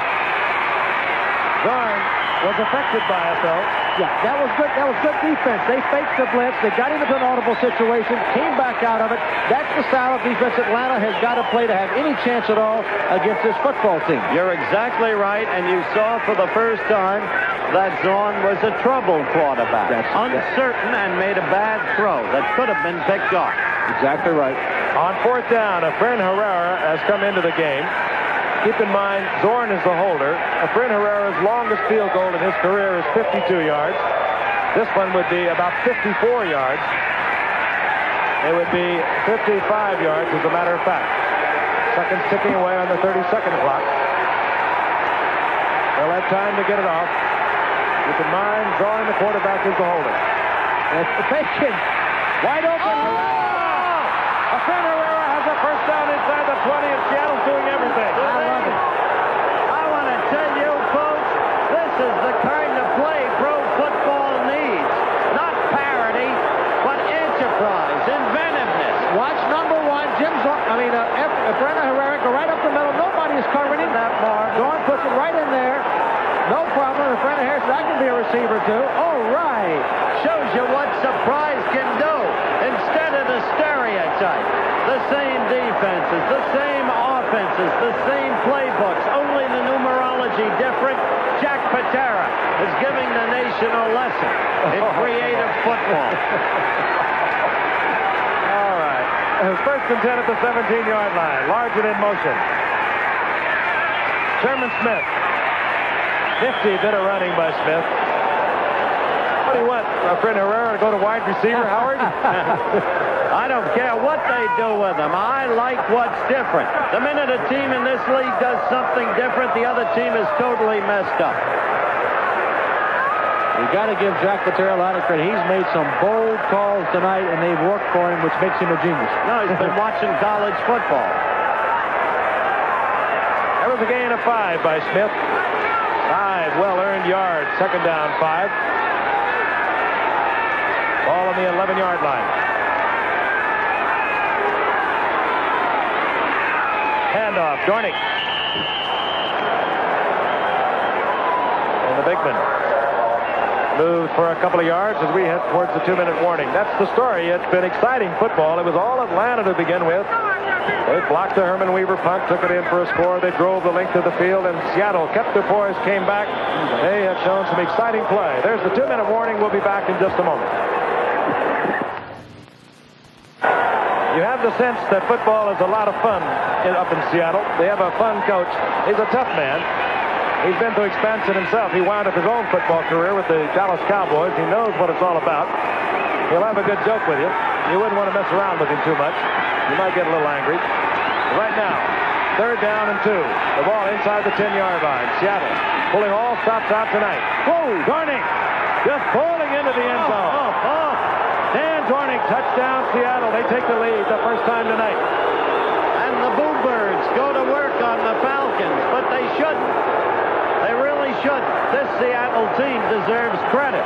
Zorn was affected by it, though. Yeah, that was good. That was good defense. They faked the blitz. They got him into an audible situation, came back out of it. That's the style of defense Atlanta has got to play to have any chance at all against this football team. You're exactly right, and you saw for the first time that Zorn was a troubled quarterback. Uncertain and made a bad throw that could have been picked off. Exactly right. On 4th down, Efrain Herrera has come into the game. Keep in mind, Zorn is the holder. Efrain Herrera's longest field goal in his career is 52 yards. This one would be about 54 yards. It would be 55 yards, as a matter of fact. Seconds ticking away on the 30-second clock. They'll have time to get it off. Keep in mind, Zorn, the quarterback, is the holder. That's the Bacon. Wide open. Efrain Herrera has a first down inside the 20, and Seattle's doing everything. I love it. I want to tell you, folks, this is the kind of play pro football needs. Not parody, but enterprise, inventiveness. Watch number 1, Efrain Herrera go right up the middle. Nobody is covering him that far. Zorn puts it right in there. No problem. Efrain Herrera says, I can be a receiver, too. All right. Shows you what surprise can do. Instead of the stereotype, the same defenses, the same offenses, the same playbooks, only the numerology different. Jack Patera is giving the nation a lesson in creative football. All right. 1st and 10 at the 17-yard line. Largent in motion. Sherman Smith. 50 bit of running by Smith. What do you want? Efrain Herrera to go to wide receiver, Howard? I don't care what they do with him. I like what's different. The minute a team in this league does something different, the other team is totally messed up. You got to give Jack Patera a lot of credit. He's made some bold calls tonight, and they've worked for him, which makes him a genius. No, he's been watching college football. That was a gain of 5 by Smith. 5 well-earned yards. 2nd down, 5. Ball on the 11-yard line. Handoff, Dornick. And the big man moves for a couple of yards as we head towards the 2-minute warning. That's the story. It's been exciting football. It was all Atlanta to begin with. They blocked the Herman Weaver punt, took it in for a score. They drove the length of the field, and Seattle kept their poise, came back. They have shown some exciting play. There's the 2-minute warning. We'll be back in just a moment. You have the sense that football is a lot of fun up in Seattle. They have a fun coach. He's a tough man. He's been through expansion himself. He wound up his own football career with the Dallas Cowboys. He knows what it's all about. He'll have a good joke with you. You wouldn't want to mess around with him too much. You might get a little angry. Right now, 3rd down and 2. The ball inside the 10-yard line. Seattle pulling all stops out tonight. Whoa, Dornick just falling into the end zone. Dan Dornick, touchdown Seattle. They take the lead the first time tonight. And the Boo Birds go to work on the Falcons, but they shouldn't. They really shouldn't. This Seattle team deserves credit.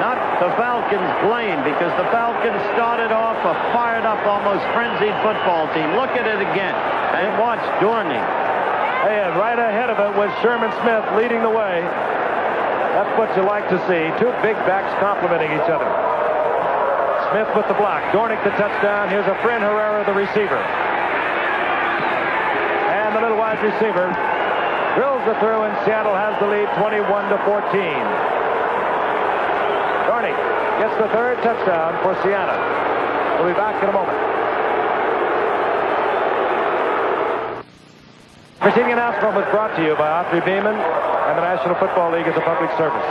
Not the Falcons' blame, because the Falcons started off a fired-up, almost frenzied football team. Look at it again and watch Dornick. And right ahead of it was Sherman Smith leading the way. That's what you like to see. 2 big backs complementing each other. Smith with the block. Dornick the touchdown. Here's Efrain Herrera, the receiver. And the little wide receiver drills it through, and Seattle has the lead 21-14. Dornick gets the 3rd touchdown for Seattle. We'll be back in a moment. Preceding announcement was brought to you by Autry Beeman and the National Football League as a public service.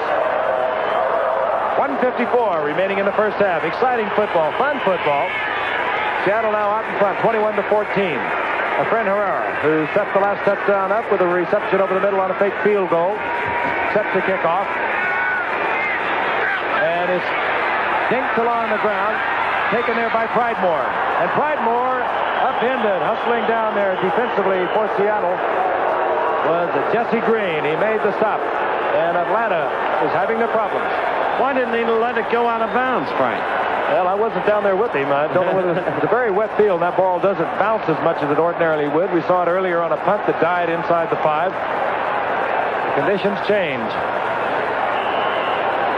1:54 remaining in the first half. Exciting football, fun football. Seattle now out in front, 21-14. Efrain Herrera, who set the last touchdown up with a reception over the middle on a fake field goal, set to kick off. And is dinked along the ground, taken there by Pridemore. And Pridemore upended, hustling down there defensively for Seattle was Jesse Green. He made the stop. And Atlanta is having their problems. Why didn't he let it go out of bounds, Frank? Well, I wasn't down there with him. I don't know whether it's a very wet field. That ball doesn't bounce as much as it ordinarily would. We saw it earlier on a punt that died inside the 5. The conditions change.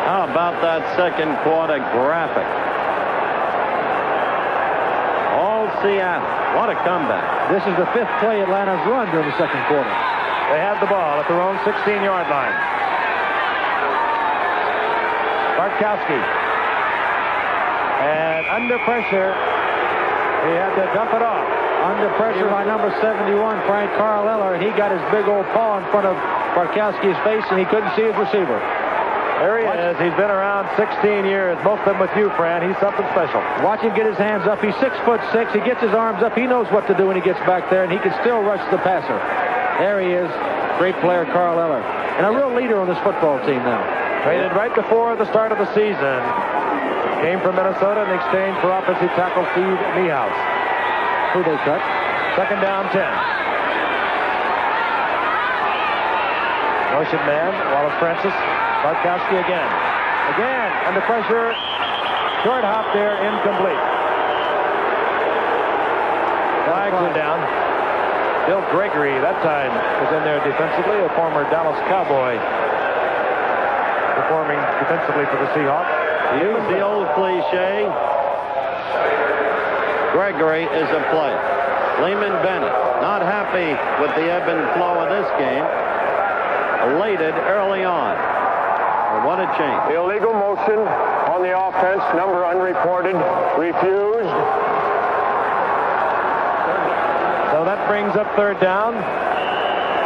How about that second quarter graphic? All Seattle. What a comeback. This is the 5th play Atlanta's run during the second quarter. They had the ball at their own 16-yard line. Bartkowski. And under pressure, he had to dump it off. Under pressure by number 71, Frank Carl Eller, and he got his big old paw in front of Bartkowski's face, and he couldn't see his receiver. There he is. He's been around 16 years, most of them with you, Fran. He's something special. Watch him get his hands up. He's 6'6". He gets his arms up. He knows what to do when he gets back there, and he can still rush the passer. There he is. Great player, Carl Eller. And a real leader on this football team now. Traded right before the start of the season. Came from Minnesota in exchange for offensive tackle Steve Niehaus. Who they cut? Second down 10. Motion man, Wallace Francis. Bartkowski again. Again, under pressure. Short hop there, incomplete. Flags are down. Bill Gregory, that time, was in there defensively, a former Dallas Cowboy, performing defensively for the Seahawks. Use the old cliche. Gregory is a player. Lehman Bennett, not happy with the ebb and flow of this game. Elated early on. Well, what a change. Illegal motion on the offense. Number unreported. Refused. So that brings up third down.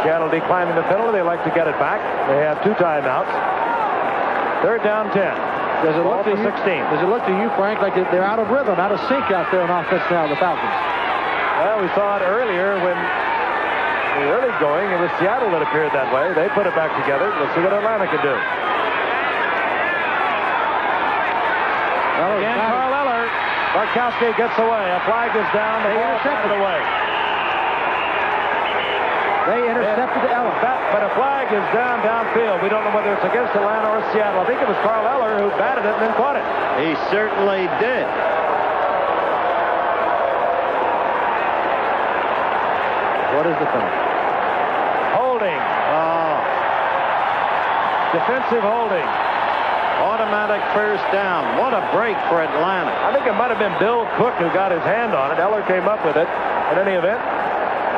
Seattle declining the penalty. They like to get it back. They have 2 timeouts. Third down 10. Does it look to 16. Does it look to you, Frank, like they're out of rhythm, out of sync out there on offense now, the Falcons? Well, we saw it earlier when the early going, it was Seattle that appeared that way. They put it back together. Let's see what Atlanta can do. Again, Carl Eller. Bartkowski gets away. A flag is down. The ball batted away. They intercepted Eller. But a flag is downfield. We don't know whether it's against Atlanta or Seattle. I think it was Carl Eller who batted it and then caught it. He certainly did. What is the penalty? Holding. Defensive holding. Automatic first down. What a break for Atlanta. I think it might have been Bill Cook who got his hand on it. Eller came up with it. In any event,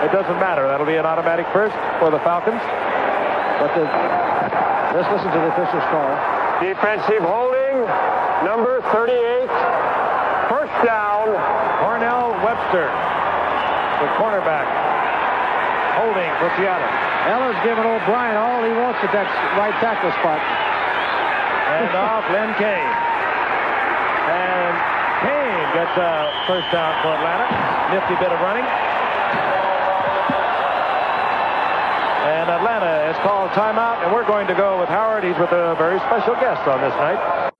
it doesn't matter. That'll be an automatic first for the Falcons. But let's listen to the official's call. Defensive holding. Number 38. First down. Cornell Webster, the cornerback, holding for Seattle. Eller's giving O'Brien all he wants at that right tackle spot. And off Lynn Kane. And Kane gets a first down for Atlanta. Nifty bit of running. And Atlanta has called timeout, and we're going to go with Howard. He's with a very special guest on this night.